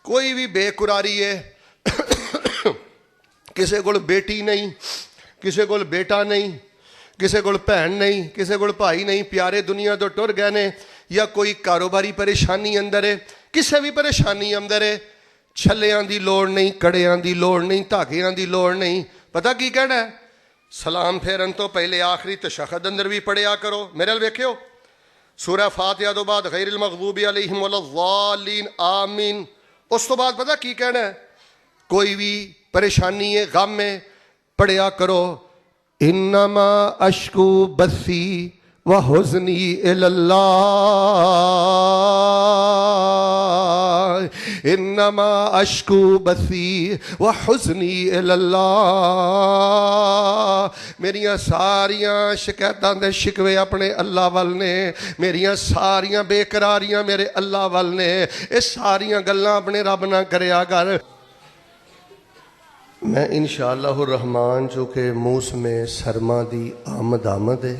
कोई भी बेकुरारी है, किसी को बेटी नहीं, किसी को बेटा नहीं, किसी को भैन नहीं, किसी को भाई नहीं, प्यारे दुनिया तो टुर गए ने, या कोई कारोबारी परेशानी अंदर है, किसी भी परेशानी अंदर है, छल्लियां दी लोड़ नहीं, कड़ियां दी लोड़ नहीं, धागियां दी लोड़ नहीं। पता की कहना है? सलाम फेरन तो पहले आखिरी तशहद अंदर भी पढ़िया करो। मेरे नाल वेखियो, सूरह फातिहा तो बाद गैरिल मग़ज़ूबि अलैहिम वलद्दालीन आमीन। उस तो बाद पता की कहना है? कोई भी परेशानी है, गम है, पढ़िया करो इन्नमा अश्कू बसी व हुज़नी इलल्लाह, इन्नमा अश्कू बसी व हुज़नी इलल्लाह। मेरियां सारियां शिकायतां दे शिकवे अपने अल्लाह वल ने, मेरियां सारियां बेकरारियां मेरे अल्लाह वल ने। ये सारियां गल्लां अपने रब नाल करया कर। मैं इंशाअल्लाह रहमान जो कि मौसम सरमा दी आमद है,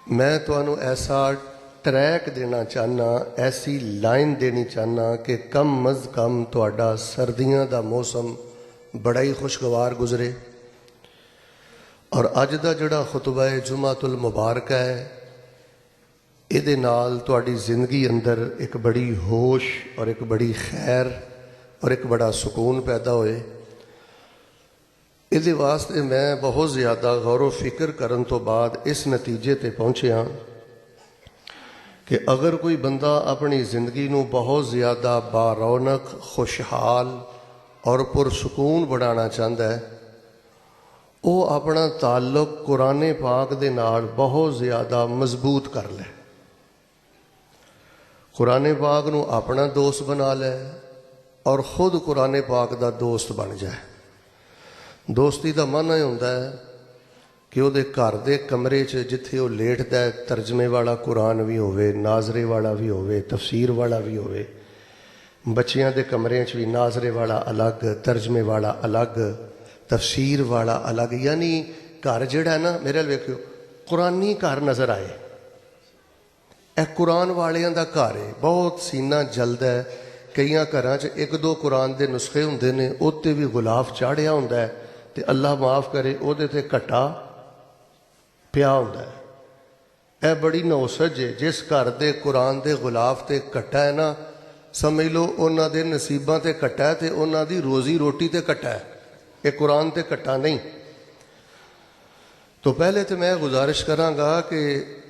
मैं तुहानू ऐसा ट्रैक देना चाहना, ऐसी लाइन देनी चाहना कि कम अज़ कम तुहाडा सर्दियां दा मौसम बड़ा ही खुशगवार गुजरे। और अज दा जिहड़ा खुतबा है जुमातुल मुबारक है, इहदे नाल तुहाडी जिंदगी अंदर एक बड़ी होश और एक बड़ी खैर और एक बड़ा सुकून पैदा होए। इहदे वास्ते मैं बहुत ज़्यादा गौर फिक्र करन तो बाद इस नतीजे ते पहुँचा कि अगर कोई बंदा अपनी ज़िंदगी नू बहुत ज़्यादा बारौनक, खुशहाल और पुरसकून बनाना चाहता है, वो अपना ताल्लुक कुरान पाक दे नाल बहुत ज़्यादा मजबूत कर ले, कुरान पाक नू अपना दोस्त बना ले और खुद कुरान पाक दा दोस्त बन जाए। दोस्ती का मन यह होंदा है कि वो घर दे कमरे च जिथे वो लेटदा है, तर्जमे वाला कुरान भी होवे, नाजरे वाला भी होवे, तफसीर वाला भी होवे। बच्चियां दे कमरे च भी नाजरे वाला अलग, तर्जमे वाला अलग, तफसीर वाला अलग। यानी घर जिहड़ा है ना, मेरे वेखियो कुरानी घर नज़र आए, यह कुरान वालियां दा घर है। बहुत सीना जलदा है। कई घरां च एक दो कुरान दे नुस्खे हुंदे ने, उत्ते भी गुलाफ चाढ़िया हुंदा है ते अल्लाह माफ़ करे उहदे ते घट्टा पिया हुंदा है। यह बड़ी नौसज है। जिस घर दे कुरान दे गुलाफ ते घट्टा है ना, समझ लो उन्हां दे नसीबां ते घट्टा है ते उन्हां दी रोज़ी रोटी ते घट्टा है, ये कुरान ते घट्टा नहीं। तो पहले तो मैं गुजारिश करांगा कि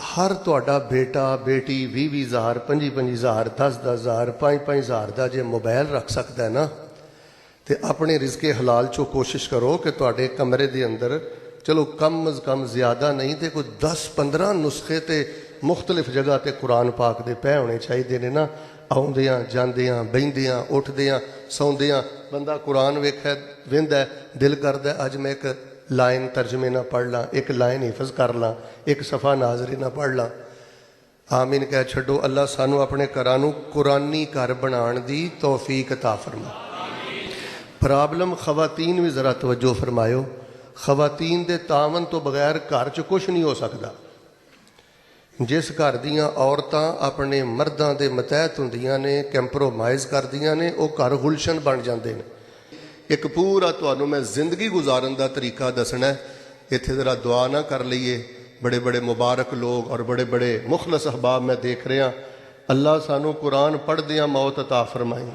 हर तुहाडा बेटा बेटी 20-20 हज़ार, 25-25 हज़ार, 10-10 हज़ार, 5-5 हज़ार का जे मोबाइल रख सकता है ना, तो अपने रिज़्क़े हलाल चो कोशिश करो कि तुहाडे कमरे दे अंदर चलो कम अज़ कम ज़्यादा नहीं तो कोई 10-15 नुस्खे ते मुख्तलिफ जगह ते कुरान पाक दे पै होने चाहिए ने ना। आउंदियां जांदियां बहिंदियां उठदियां सौंदियां बंदा कुरान वेखै वेंदा, दिल करदा अज मैं एक लाइन तर्जमे ना पढ़ ला, एक लाइन हिफज कर ला, एक सफ़ा नाजरी ना पढ़ ला। आमीन कह छड्डो। अल्लाह सानू अपने घरां नू कुरानी घर बनाने दी तौफीक अता फरमा। प्रॉब्लम खवातीन भी ज़रा तवज्जो फरमायो। खवातीन दे तावन तो बगैर घर च कुछ नहीं हो सकता। जिस घर दियाँ औरतां अपने मर्दां दे मतहत हुंदियां ने, कैंप्रोमाइज़ करदियां ने, वो घर गुलशन बन जाते हैं। एक पूरा तुहानू मैं जिंदगी गुजारन का तरीका दसना है। इत्थे ज़रा दुआ ना कर लीए। बड़े बड़े मुबारक लोग और बड़े बड़े मुखलस अहबाब मैं देख रहा। अल्लाह सानू कुरान पढ़दियां मौत अता फरमाई।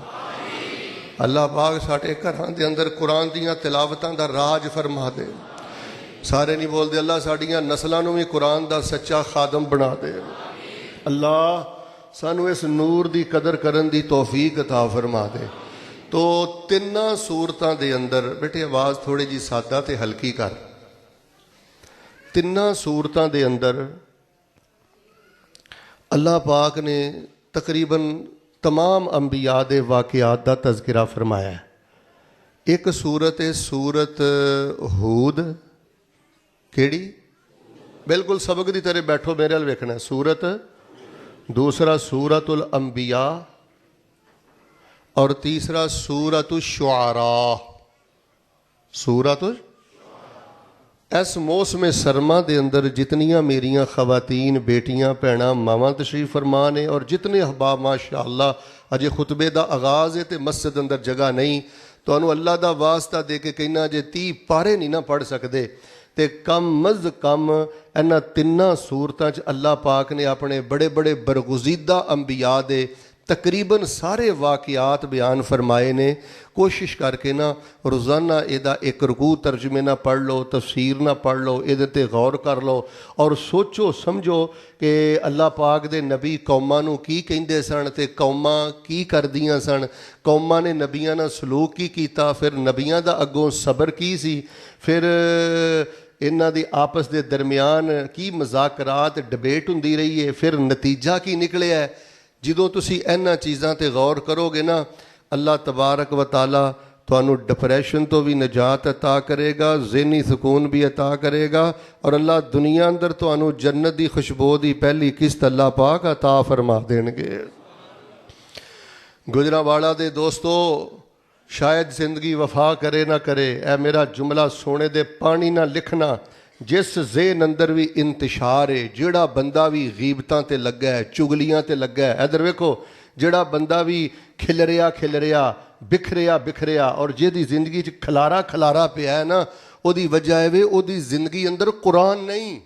अल्लाह पाक साडे घरां दे अंदर कुरान दियां तिलावतां दा राज फरमा दे। सारे नहीं बोलते अल्लाह साडियां नस्लां नू भी कुरान दा सच्चा खादम बना दे। अल्लाह सानू इस नूर दी कदर करन दी तौफीक अता फरमा दे। तो तिन्ना सूरतां दे अंदर बेटे आवाज़ थोड़ी जी सादा ते हल्की कर। तिन्ना सूरतां दे अंदर अल्लाह पाक ने तकरीबन तमाम अंबिया दे वाक़ियात दा तज़किरा फरमाया है। एक सूरत है सूरत हूद, केड़ी बिल्कुल सबक दी तरह बैठो मेरे अल वेखना। सूरत दूसरा सूरतुल अंबिया और तीसरा सूरतुल शुआरा। सूरतुल इस मौसम सरमा के अंदर जितनियां मेरियां खवातीन बेटियां भैणां मावां तशरीफ फरमा ने और जितने अहबाब माशाअल्लाह ਅਜੇ ਖੁਤਬੇ ਦਾ ਆਗਾਜ਼ ਹੈ ਤੇ ਮਸਜਿਦ ਅੰਦਰ ਜਗ੍ਹਾ ਨਹੀਂ। ਤੁਹਾਨੂੰ ਅੱਲਾ ਦਾ ਵਾਸਤਾ ਦੇ ਕੇ ਕਹਿਣਾ, ਜੇ 30 ਪਾਰੇ ਨਹੀਂ ਨਾ ਪੜ੍ਹ ਸਕਦੇ ਤੇ ਕਮ ਅਜ਼ ਕਮ ਇਹਨਾਂ ਤਿੰਨਾਂ ਸੂਰਤਾਂ 'ਚ ਅੱਲਾ ਪਾਕ ਨੇ ਆਪਣੇ ਬੜੇ ਬੜੇ ਬਰਗੁਜ਼ੀਦਾ ਅੰਬੀਆ ਦੇ ਤਕਰੀਬਨ ਸਾਰੇ ਵਾਕਿਆਤ ਬਿਆਨ ਫਰਮਾਏ ਨੇ। ਕੋਸ਼ਿਸ਼ ਕਰਕੇ ਨਾ ਰੋਜ਼ਾਨਾ ਇਹਦਾ ਇੱਕ ਰਕੂ ਤਰਜਮੇ ਨਾਲ ਪੜ੍ਹ ਲਓ, ਤਫਸੀਰ ਨਾਲ ਪੜ੍ਹ ਲਓ, ਇਹਦੇ 'ਤੇ ਗੌਰ ਕਰ ਲਓ ਔਰ ਸੋਚੋ ਸਮਝੋ ਕਿ ਅੱਲਾ ਪਾਕ ਦੇ ਨਬੀ ਕੌਮਾਂ ਨੂੰ ਕੀ ਕਹਿੰਦੇ ਸਨ ਤੇ ਕੌਮਾਂ ਕੀ ਕਰਦੀਆਂ ਸਨ, ਕੌਮਾਂ ਨੇ ਨਬੀਆਂ ਨਾਲ ਸਲੂਕ ਕੀ ਕੀਤਾ, ਫਿਰ ਨਬੀਆਂ ਦਾ ਅੱਗੋਂ ਸਬਰ ਕੀ ਸੀ, ਫਿਰ ਇਹਨਾਂ ਦੀ ਆਪਸ ਦੇ ਦਰਮਿਆਨ ਕੀ ਮਜ਼ਾਕਰਾਤ ਡਿਬੇਟ ਹੁੰਦੀ ਰਹੀ ਹੈ, ਫਿਰ ਨਤੀਜਾ ਕੀ ਨਿਕਲਿਆ। ਜਦੋਂ ਤੁਸੀਂ ਇਹਨਾਂ ਚੀਜ਼ਾਂ 'ਤੇ ਗੌਰ ਕਰੋਗੇ ਨਾ, ਅੱਲਾ ਤਬਾਰਕ व ਤਾਲਾ ਤੁਹਾਨੂੰ ਡਿਪਰੈਸ਼ਨ ਤੋਂ ਵੀ ਨਜਾਤ ਅਤਾ ਕਰੇਗਾ, ਜ਼ਿਹਨੀ ਸਕੂਨ ਵੀ ਅਤਾ ਕਰੇਗਾ ਔਰ ਅੱਲਾ ਦੁਨੀਆ ਅੰਦਰ ਤੁਹਾਨੂੰ ਜੰਨਤ ਦੀ ਖੁਸ਼ਬੂ ਦੀ ਪਹਿਲੀ ਕਿਸ਼ਤ ਅੱਲਾ ਪਾਕ ਅਤਾ ਫਰਮਾ ਦੇਣਗੇ। ਗੁਜਰਾਂਵਾਲਾ ਦੇ ਦੋਸਤੋ, ਸ਼ਾਇਦ ਜ਼ਿੰਦਗੀ ਵਫਾ ਕਰੇ ਨਾ ਕਰੇ, ਇਹ ਮੇਰਾ ਜੁਮਲਾ ਸੋਨੇ ਦੇ ਪਾਣੀ ਨਾਲ ਲਿਖਣਾ। ਜਿਸ ਜ਼ੇਨ ਅੰਦਰ ਵੀ ਇੰਤਸ਼ਾਰ ਹੈ, ਜਿਹੜਾ ਬੰਦਾ ਵੀ ਗੀਬਤਾਂ ਤੇ ਲੱਗਾ ਹੈ, ਚੁਗਲੀਆਂ ਤੇ ਲੱਗਾ ਹੈ, ਇੱਧਰ ਵੇਖੋ, ਜਿਹੜਾ ਬੰਦਾ ਵੀ ਖਿਲਰਿਆ ਬਿਖਰਿਆ ਔਰ ਜਿਹਦੀ ਜ਼ਿੰਦਗੀ 'ਚ ਖਲਾਰਾ ਪਿਆ ਹੈ ਨਾ, ਉਹਦੀ ਵਜ੍ਹਾ ਹੈ ਵੇ ਉਹਦੀ ਜ਼ਿੰਦਗੀ ਅੰਦਰ ਕੁਰਾਨ ਨਹੀਂ।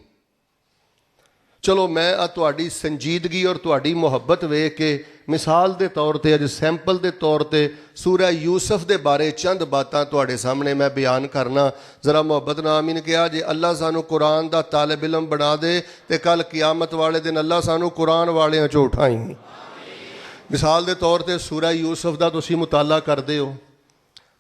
ਚਲੋ ਮੈਂ ਆ ਤੁਹਾਡੀ ਸੰਜੀਦਗੀ ਔਰ ਤੁਹਾਡੀ ਮੁਹੱਬਤ ਵੇਖ ਕੇ ਮਿਸਾਲ ਦੇ ਤੌਰ ਤੇ, ਅੱਜ ਸੈਂਪਲ ਦੇ ਤੌਰ ਤੇ ਸੂਰਾ ਯੂਸਫ ਦੇ ਬਾਰੇ ਚੰਦ ਬਾਤਾਂ ਤੁਹਾਡੇ ਸਾਹਮਣੇ ਮੈਂ ਬਿਆਨ ਕਰਨਾ। ਜ਼ਰਾ ਮੁਹੱਬਤ ਨਾਲ ਆਮੀਨ ਕਿਹਾ ਜੇ ਅੱਲਾ ਸਾਨੂੰ ਕੁਰਾਨ ਦਾ ਤਾਲਿਬ ਇਲਮ ਬਣਾ ਦੇ ਤੇ ਕੱਲ ਕਿਆਮਤ ਵਾਲੇ ਦਿਨ ਅੱਲਾ ਸਾਨੂੰ ਕੁਰਾਨ ਵਾਲਿਆਂ 'ਚੋਂ ਉਠਾਈ। ਮਿਸਾਲ ਦੇ ਤੌਰ ਤੇ ਸੂਰਾ ਯੂਸਫ ਦਾ ਤੁਸੀਂ ਮੁਤਾਲਾ ਕਰਦੇ ਹੋ,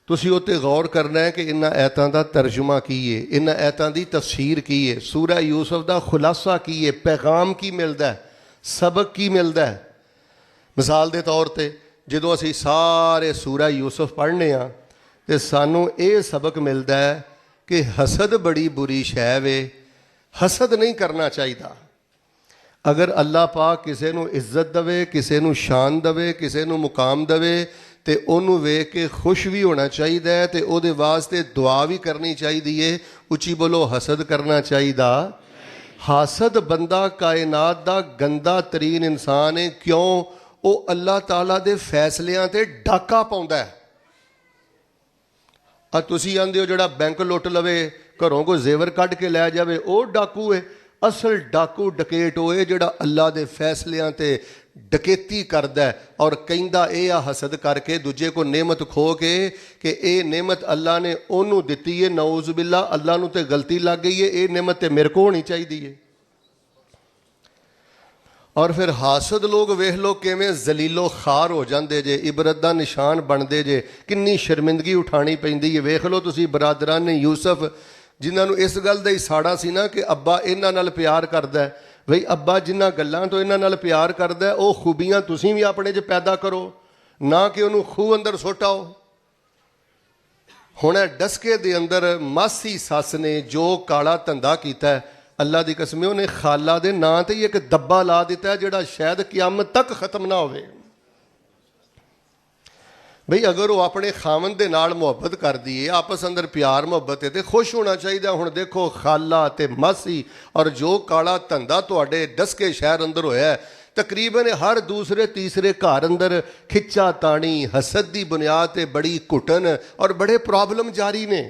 ਤੁਸੀਂ ਉਹ 'ਤੇ ਗੌਰ ਕਰਨਾ ਹੈ ਕਿ ਇਹਨਾਂ ਐਤਾਂ ਦਾ ਤਰਜਮਾ ਕੀ ਹੈ, ਇਹਨਾਂ ਐਤਾਂ ਦੀ ਤਫਸੀਰ ਕੀ ਹੈ, ਸੂਰਾ ਯੂਸਫ ਦਾ ਖੁਲਾਸਾ ਕੀ ਹੈ, ਪੈਗਾਮ ਕੀ ਮਿਲਦਾ ਹੈ, ਸਬਕ ਕੀ ਮਿਲਦਾ ਹੈ। ਮਿਸਾਲ ਦੇ ਤੌਰ ਤੇ ਜਦੋਂ ਅਸੀਂ ਸਾਰੇ ਸੂਰਾ ਯੂਸਫ ਪੜ੍ਹਨੇ ਆ ਤੇ ਸਾਨੂੰ ਇਹ ਸਬਕ ਮਿਲਦਾ ਹੈ ਕਿ ਹਸਦ ਬੜੀ ਬੁਰੀ ਸ਼ੈ ਵੇ, ਹਸਦ ਨਹੀਂ ਕਰਨਾ ਚਾਹੀਦਾ। ਅਗਰ ਅੱਲਾ ਪਾਕ ਕਿਸੇ ਨੂੰ ਇੱਜ਼ਤ ਦੇਵੇ, ਕਿਸੇ ਨੂੰ ਸ਼ਾਨ ਦੇਵੇ, ਕਿਸੇ ਨੂੰ ਮੁਕਾਮ ਦੇਵੇ ਤੇ ਉਹਨੂੰ ਵੇਖ ਕੇ ਖੁਸ਼ ਵੀ ਹੋਣਾ ਚਾਹੀਦਾ ਹੈ ਤੇ ਉਹਦੇ ਵਾਸਤੇ ਦੁਆ ਵੀ ਕਰਨੀ ਚਾਹੀਦੀ ਹੈ। ਉੱਚੀ ਬੋਲੋ, ਹਸਦ ਕਰਨਾ ਚਾਹੀਦਾ। ਹਾਸਦ ਬੰਦਾ ਕਾਇਨਾਤ ਦਾ ਗੰਦਾ ਤਰੀਨ ਇਨਸਾਨ ਹੈ। ਕਿਉਂ? ਉਹ ਅੱਲਾ ਤਾਲਾ ਦੇ ਫੈਸਲਿਆਂ ਤੇ ਡਾਕਾ ਪਾਉਂਦਾ ਹੈ। ਆ ਤੁਸੀਂ ਆਂਦੇ ਹੋ ਜਿਹੜਾ ਬੈਂਕ ਲੁੱਟ ਲਵੇ, ਘਰੋਂ ਕੋਈ ਜ਼ੇਵਰ ਕੱਢ ਕੇ ਲੈ ਜਾਵੇ, ਉਹ ਡਾਕੂ ਹੈ। ਅਸਲ ਡਾਕੂ ਡਕੇਟ ਹੋਏ ਜਿਹੜਾ ਅੱਲਾ ਦੇ ਫੈਸਲਿਆਂ ਤੇ ਡਕੈਤੀ ਕਰਦਾ ਔਰ ਕਹਿੰਦਾ ਇਹ ਆ ਹਸਦ ਕਰਕੇ ਦੂਜੇ ਕੋ ਨੇਮਤ ਖੋ ਕੇ ਕਿ ਇਹ ਨੇਮਤ ਅੱਲਾ ਨੇ ਉਹਨੂੰ ਦਿੱਤੀ ਹੈ, ਨਊਜ਼ ਬਿੱਲਾ ਅੱਲਾ ਨੂੰ ਤੇ ਗਲਤੀ ਲੱਗ ਗਈ ਹੈ, ਇਹ ਨੇਮਤ ਤੇ ਮੇਰੇ ਕੋ ਹੋਣੀ ਚਾਹੀਦੀ ਹੈ। ਔਰ ਫਿਰ ਹਾਸਦ ਲੋਕ ਵੇਖ ਲਓ ਕਿਵੇਂ ਜ਼ਲੀਲੋ ਖਾਰ ਹੋ ਜਾਂਦੇ ਜੇ, ਇਬਰਤ ਦਾ ਨਿਸ਼ਾਨ ਬਣਦੇ ਜੇ, ਕਿੰਨੀ ਸ਼ਰਮਿੰਦਗੀ ਉਠਾਣੀ ਪੈਂਦੀ ਹੈ। ਵੇਖ ਲਓ ਤੁਸੀਂ ਬਰਾਦਰਾਂ ਨੇ ਯੂਸਫ, ਜਿਨ੍ਹਾਂ ਨੂੰ ਇਸ ਗੱਲ ਦਾ ਇਸ਼ਾਰਾ ਸੀ ਨਾ ਕਿ ਅੱਬਾ ਇਹਨਾਂ ਨਾਲ ਪਿਆਰ ਕਰਦਾ ਹੈ, ਬਈ ਅੱਬਾ ਜਿਨ੍ਹਾਂ ਗੱਲਾਂ ਤੋਂ ਇਹਨਾਂ ਨਾਲ ਪਿਆਰ ਕਰਦਾ ਉਹ ਖੂਬੀਆਂ ਤੁਸੀਂ ਵੀ ਆਪਣੇ 'ਚ ਪੈਦਾ ਕਰੋ, ਨਾ ਕਿ ਉਹਨੂੰ ਖੂਹ ਅੰਦਰ ਸੁੱਟ ਆਓ। ਹੁਣ ਇਹ ਡਸਕੇ ਦੇ ਅੰਦਰ ਮਾਸੀ ਸੱਸ ਨੇ ਜੋ ਕਾਲਾ ਧੰਦਾ ਕੀਤਾ, ਅੱਲਾ ਦੀ ਕਸਮ ਉਹਨੇ ਖਾਲਾ ਦੇ ਨਾਂ ਤੇ ਹੀ ਇੱਕ ਦੱਬਾ ਲਾ ਦਿੱਤਾ ਜਿਹੜਾ ਸ਼ਾਇਦ ਕਿਆਮਤ ਤੱਕ ਖਤਮ ਨਾ ਹੋਵੇ। ਬਈ ਅਗਰ ਉਹ ਆਪਣੇ ਖਾਵੰਦ ਦੇ ਨਾਲ ਮੁਹੱਬਤ ਕਰਦੀ ਹੈ, ਆਪਸ ਅੰਦਰ ਪਿਆਰ ਮੁਹੱਬਤ ਹੈ ਤੇ ਖੁਸ਼ ਹੋਣਾ ਚਾਹੀਦਾ। ਹੁਣ ਦੇਖੋ ਖਾਲਾ ਤੇ ਮਾਸੀ ਔਰ ਜੋ ਕਾਲਾ ਧੰਦਾ ਤੁਹਾਡੇ ਡਸਕੇ ਸ਼ਹਿਰ ਅੰਦਰ ਹੋਇਆ, ਤਕਰੀਬਨ ਹਰ ਦੂਸਰੇ ਤੀਸਰੇ ਘਰ ਅੰਦਰ ਖਿੱਚਾ ਤਾਣੀ, ਹਸਦ ਦੀ ਬੁਨਿਆਦ ਤੇ ਬੜੀ ਘੁਟਨ ਔਰ ਬੜੇ ਪ੍ਰੋਬਲਮ ਜਾਰੀ ਨੇ।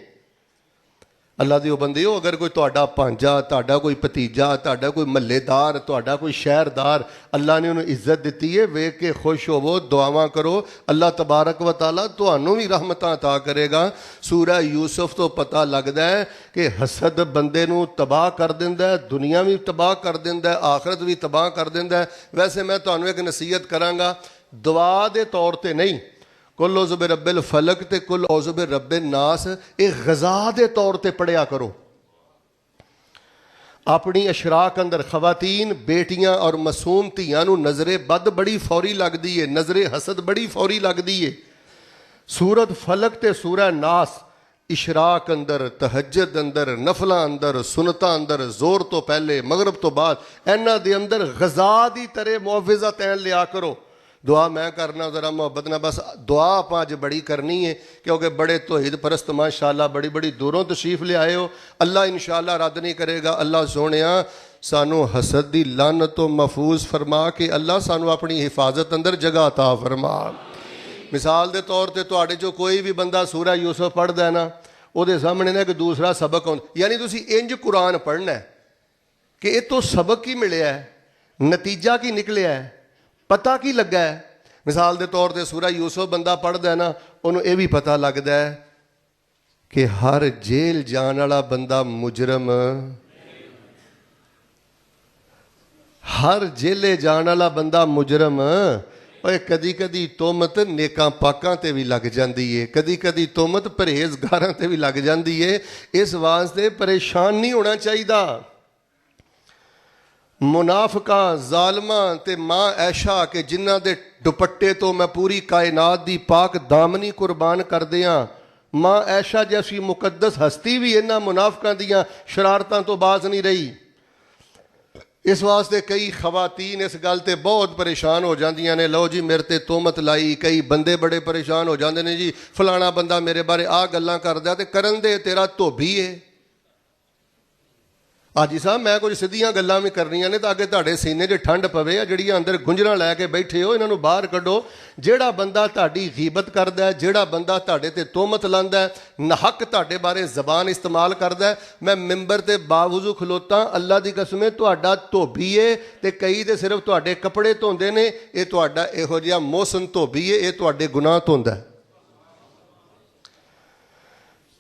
ਅੱਲਾ ਦੇ ਉਹ ਬੰਦਿਓ, ਅਗਰ ਕੋਈ ਤੁਹਾਡਾ ਭਾਂਜਾ, ਤੁਹਾਡਾ ਕੋਈ ਭਤੀਜਾ, ਤੁਹਾਡਾ ਕੋਈ ਮਹੱਲੇਦਾਰ, ਤੁਹਾਡਾ ਕੋਈ ਸ਼ਹਿਰਦਾਰ, ਅੱਲਾ ਨੇ ਉਹਨੂੰ ਇੱਜ਼ਤ ਦਿੱਤੀ ਹੈ, ਵੇਖ ਕੇ ਖੁਸ਼ ਹੋਵੋ, ਦੁਆਵਾਂ ਕਰੋ, ਅੱਲਾ ਤਬਾਰਕ व ਤਾਲਾ ਤੁਹਾਨੂੰ ਵੀ ਰਹਿਮਤਾਂ ਅਤਾ ਕਰੇਗਾ। ਸੂਰਾ ਯੂਸਫ ਤੋਂ ਪਤਾ ਲੱਗਦਾ ਹੈ ਕਿ ਹਸਦ ਬੰਦੇ ਨੂੰ ਤਬਾਹ ਕਰ ਦਿੰਦਾ ਹੈ, ਦੁਨੀਆ ਵੀ ਤਬਾਹ ਕਰ ਦਿੰਦਾ ਹੈ, ਆਖਰਤ ਵੀ ਤਬਾਹ ਕਰ ਦਿੰਦਾ ਹੈ। ਵੈਸੇ ਮੈਂ ਤੁਹਾਨੂੰ ਇੱਕ ਨਸੀਹਤ ਕਰਾਂਗਾ, ਦੁਆ ਦੇ ਤੌਰ ਤੇ ਨਹੀਂ, ਕੁਲ ਔਜ਼ੁ ਬਿਰੱਬਿਲ ਫਲਕ ਤੇ ਕੁਲ ਔਜ਼ੁ ਬਿਰੱਬਿਨ ਨਾਸ ਇਹ ਗਜ਼ਾ ਦੇ ਤੌਰ ਤੇ ਪੜ੍ਹਿਆ ਕਰੋ। ਆਪਣੀ ਅਸ਼ਰਾਕ ਅੰਦਰ ਖਵਾਤੀਨ, ਬੇਟੀਆਂ ਔਰ ਮਾਸੂਮ ਧੀਆਂ ਨੂੰ ਨਜ਼ਰੇ ਬਦ ਬੜੀ ਫੌਰੀ ਲੱਗਦੀ ਹੈ, ਨਜ਼ਰੇ ਹਸਦ ਬੜੀ ਫੌਰੀ ਲੱਗਦੀ ਹੈ। ਸੂਰਤ ਫਲਕ ਤੇ ਸੂਰਾ ਨਾਸ ਇਸ਼ਰਾਕ ਅੰਦਰ, ਤਹੱਜਦ ਅੰਦਰ, ਨਫਲਾਂ ਅੰਦਰ, ਸੁਨਤਾਂ ਅੰਦਰ, ਜ਼ੋਰ ਤੋਂ ਪਹਿਲੇ, ਮਗਰਬ ਤੋਂ ਬਾਅਦ, ਇਹਨਾਂ ਦੇ ਅੰਦਰ ਗਜ਼ਾ ਦੀ ਤਰ੍ਹਾਂ ਮੁਆਵਜ਼ਾ ਤੈਨ ਲਿਆ ਕਰੋ। ਦੁਆ ਮੈਂ ਕਰਨਾ ਜ਼ਰਾ ਮੁਹੱਬਤ ਨਾਲ, ਬਸ ਦੁਆ ਆਪਾਂ ਅੱਜ ਬੜੀ ਕਰਨੀ ਹੈ ਕਿਉਂਕਿ ਬੜੇ ਤੌਹੀਦ ਪਰਸਤ ਮਾਸ਼ਾਅੱਲਾ ਬੜੀ ਬੜੀ ਦੂਰੋਂ ਤਸ਼ਰੀਫ ਲਿਆਏ ਹੋ। ਅੱਲਾ ਇਨਸ਼ਾਅੱਲਾ ਰੱਦ ਨਹੀਂ ਕਰੇਗਾ। ਅੱਲਾ ਸੋਹਣਿਆ सानू हसद दी लानत तो महफूज फरमा के अल्लाह सानू अपनी हिफाजत अंदर जगह अता फरमा। मिसाल के तौर पर तुहाडे चों कोई भी बंदा सूरा यूसुफ पढ़दा है ना, ਉਹਦੇ ਸਾਹਮਣੇ ना एक दूसरा सबक आउंदा, यानी तुसीं इंज कुरान पढ़ना है कि ये तो सबक की मिलिया है, नतीजा की निकलिया है, पता की लगा है। मिसाल के तौर पर सूरा यूसुफ बंदा पढ़दा है ना, उन्होंने ये भी पता लगता है कि हर जेल जाने वाला बंदा मुजरम, हर जेले जाने वाला बंदा मुजरम। ओए कदी कदी तोहमत नेकां पाकां ते भी लग जाती है, कदी कदी तोहमत परहेजगारां ते भी लग जाती है। इस वास्ते परेशान नहीं होना चाहिए। मुनाफिकां जालमां ते मां ऐशा के जिन्हां दे दुपट्टे तो मैं पूरी कायनात दी पाक दामनी कुर्बान कर दियां, मां ऐशा जैसी मुकद्दस हस्ती भी इन्हां मुनाफिकां दियां शरारतां तो बाज नहीं रही। इस वास्ते कई खवातीन इस गल ते बहुत परेशान हो जांदियां ने, लो जी मेरे ते तोहमत लाई। कई बंदे बड़े परेशान हो जाते हैं, जी फलाना बंदा मेरे बारे आ गल्लां करदा ते करन दे, तेरा धोबी है। हाजी साहब मैं कुछ सीधियां गल्लां भी करनियां ने ताकि तुहाडे सीने 'च ठंड पवे। जिहड़ियां अंदर गुंजरां लैके बैठे हो इन्हां नूं बाहर कढो। जिहड़ा बंदा तुहाडी गीबत करदा है, जिहड़ा बंदा तुहाडे ते तोहमत लांदा है, नाहक तुहाडे बारे ज़बान इस्तेमाल करदा है, मैं मिंबर ते बावजू खलोता अल्लाह दी कसम तुहाडा धोबी है ते कई ते सिर्फ तुहाडे कपड़े धोंदे ने। ये तुहाडा इहो जिहा मोहसन धोबी है, ये तुहाडे गुनाह धोंदा है।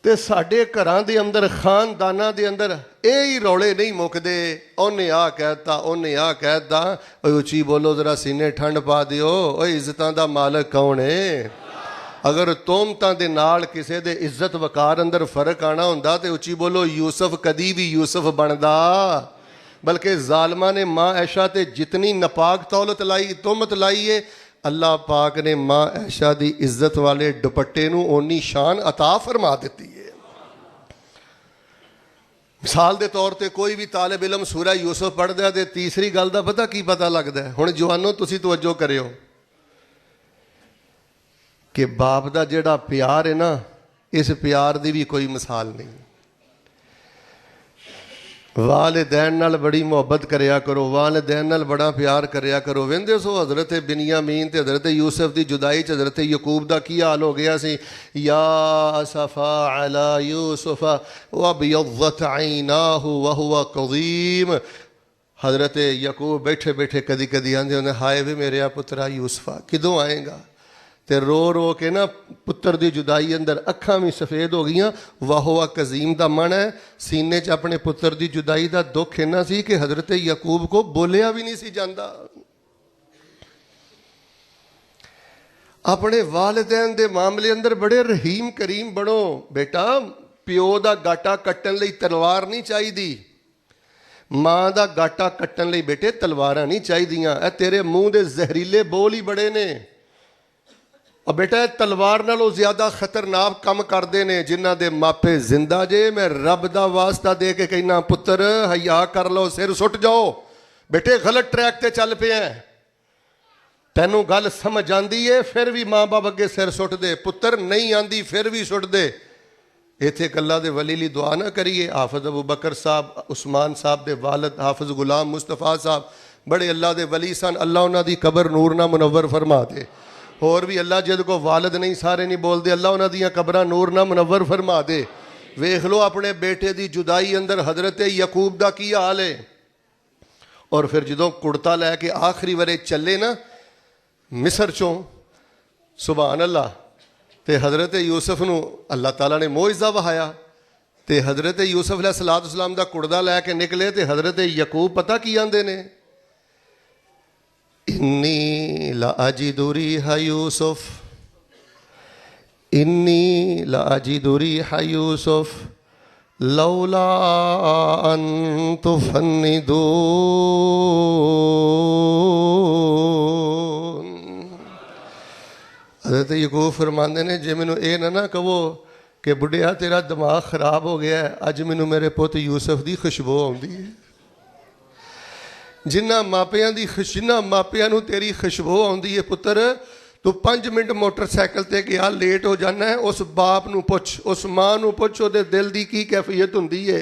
ते साडे घरां दे अंदर खानदानां दे अंदर ये ही रौले नहीं मुकदे। उन्हें आ कहता, उन्हें आ कहता। उची बोलो जरा, सीने ठंड पा दिओ। ओए इज्जतां दा मालक कौन है? अगर तोहमतां दे नाल किसे दे इज्जत वकार अंदर फर्क आना हुंदा ते उची बोलो यूसुफ कदी भी यूसुफ बनदा। बल्कि जालमा ने मां ऐशा ते जितनी नपाक तौलत लाई, तोहमत लाई है, अल्लाह पाक ने मां ऐशा दी इज्जत वाले दुपट्टे नूं ओनी शान अता फरमा दित्ती है। मिसाल के तौर पर कोई भी तालिब इलम सूरा यूसुफ पढ़दा है तो तीसरी गल का पता की पता लगता है। हुण जवानों तुसीं तवज्जो करियो कि बाप का जिहड़ा प्यार है ना, इस प्यार की भी कोई मिसाल नहीं। वालिदैन नाल बड़ी मुहब्बत करया करो, वालिदैन नाल बड़ा प्यार करया करो। वेंदे सो हज़रत बिनियामीन ते हज़रत यूसुफ की जुदाई च हज़रत यकूब का की हाल हो गया सी। या असफा अला यूसुफ वअब्यज़्ज़त ऐनाहु वहुव कज़ीम। हज़रत यकूब बैठे बैठे कदी कदी आंदे होंदे, हाय वे मेरे पुत्रा यूसुफा किदों आएगा। तो रो रो के ना पुत्र की जुदाई अंदर अखां भी सफ़ेद हो गई। वाहुआ कज़ीम का मन है, सीने च अपने पुत्र की जुदाई का दुख इन्ना सी कि हज़रत यकूब को बोलिया भी नहीं सी जांदा। अपने वालिदैन दे मामले अंदर बड़े रहीम करीम बनो। बेटा प्यो का गाटा कट्टन लई तलवार नहीं चाहिदी, मां का गाटा कट्टन लई बेटे तलवारां नहीं चाहिदियां। ए तेरे मूँह दे जहरीले बोल ही बड़े ने। और बेटा तलवार नालों ज़्यादा खतरनाक काम करते हैं जिन्हां दे मापे जिंदा जे। मैं रब का वास्ता दे के कहना, पुत्र हया कर लो, सिर सुट जाओ। बेटे गलत ट्रैक ते चल पे हैं, तैनू गल समझ आती है फिर भी माँ बाप अगे सिर सुट दे, पुत्र नहीं आती फिर भी सुट दे। इत्थे गल्लां दे वली ली दुआ ना करिए। हाफिज अबू बकर साहब, उस्मान साहब दे वालिद हाफिज गुलाम मुस्तफा साहब बड़े अल्लाह दे वली सन। अल्लाह उन्हां दी कबर नूर ना मुनव्वर फरमा दे। होर भी अल्लाह जिद को वालिद नहीं सारे नहीं बोलते, अल्लाह उन्हां दियां कबरां नूर ना मुनव्वर फरमा दे। वेख लो अपने बेटे की जुदाई अंदर हज़रत यकूब का की हाल है। और फिर जदों कुड़ता लैके आखिरी वरे चले ना मिस्र चों, सुभान अल्लाह, तो हज़रत यूसुफ नूं अल्लाह ताला ने मोइज़ा वहाया। तो हज़रत यूसुफ अलैहिस्सलाम का कुड़दा लैके निकले तो हज़रत यकूब पता की आंदे ने, इन्नी ला अजिदु रिहा यूसुफ, इन्नी ला अजिदु रिहा यूसुफ लौला अन तुफन्निदून। हज़रत यकूब फरमाते ने, जे मैनू ये ना कहो कि बुढ़िया तेरा दिमाग खराब हो गया है, अज मैनू मेरे पुत यूसुफ की खुशबू आउंदी है। जिन्हां मापियां दी जिन्हां मापियां नूं तेरी खुशबू आउंदी है, पुत्र तू 5 मिनट मोटरसाइकिल ते गया लेट हो जाना है, उस बाप नूं पुछ, उस मां नूं पुछ, उहदे दिल दी की कैफियत हुंदी है।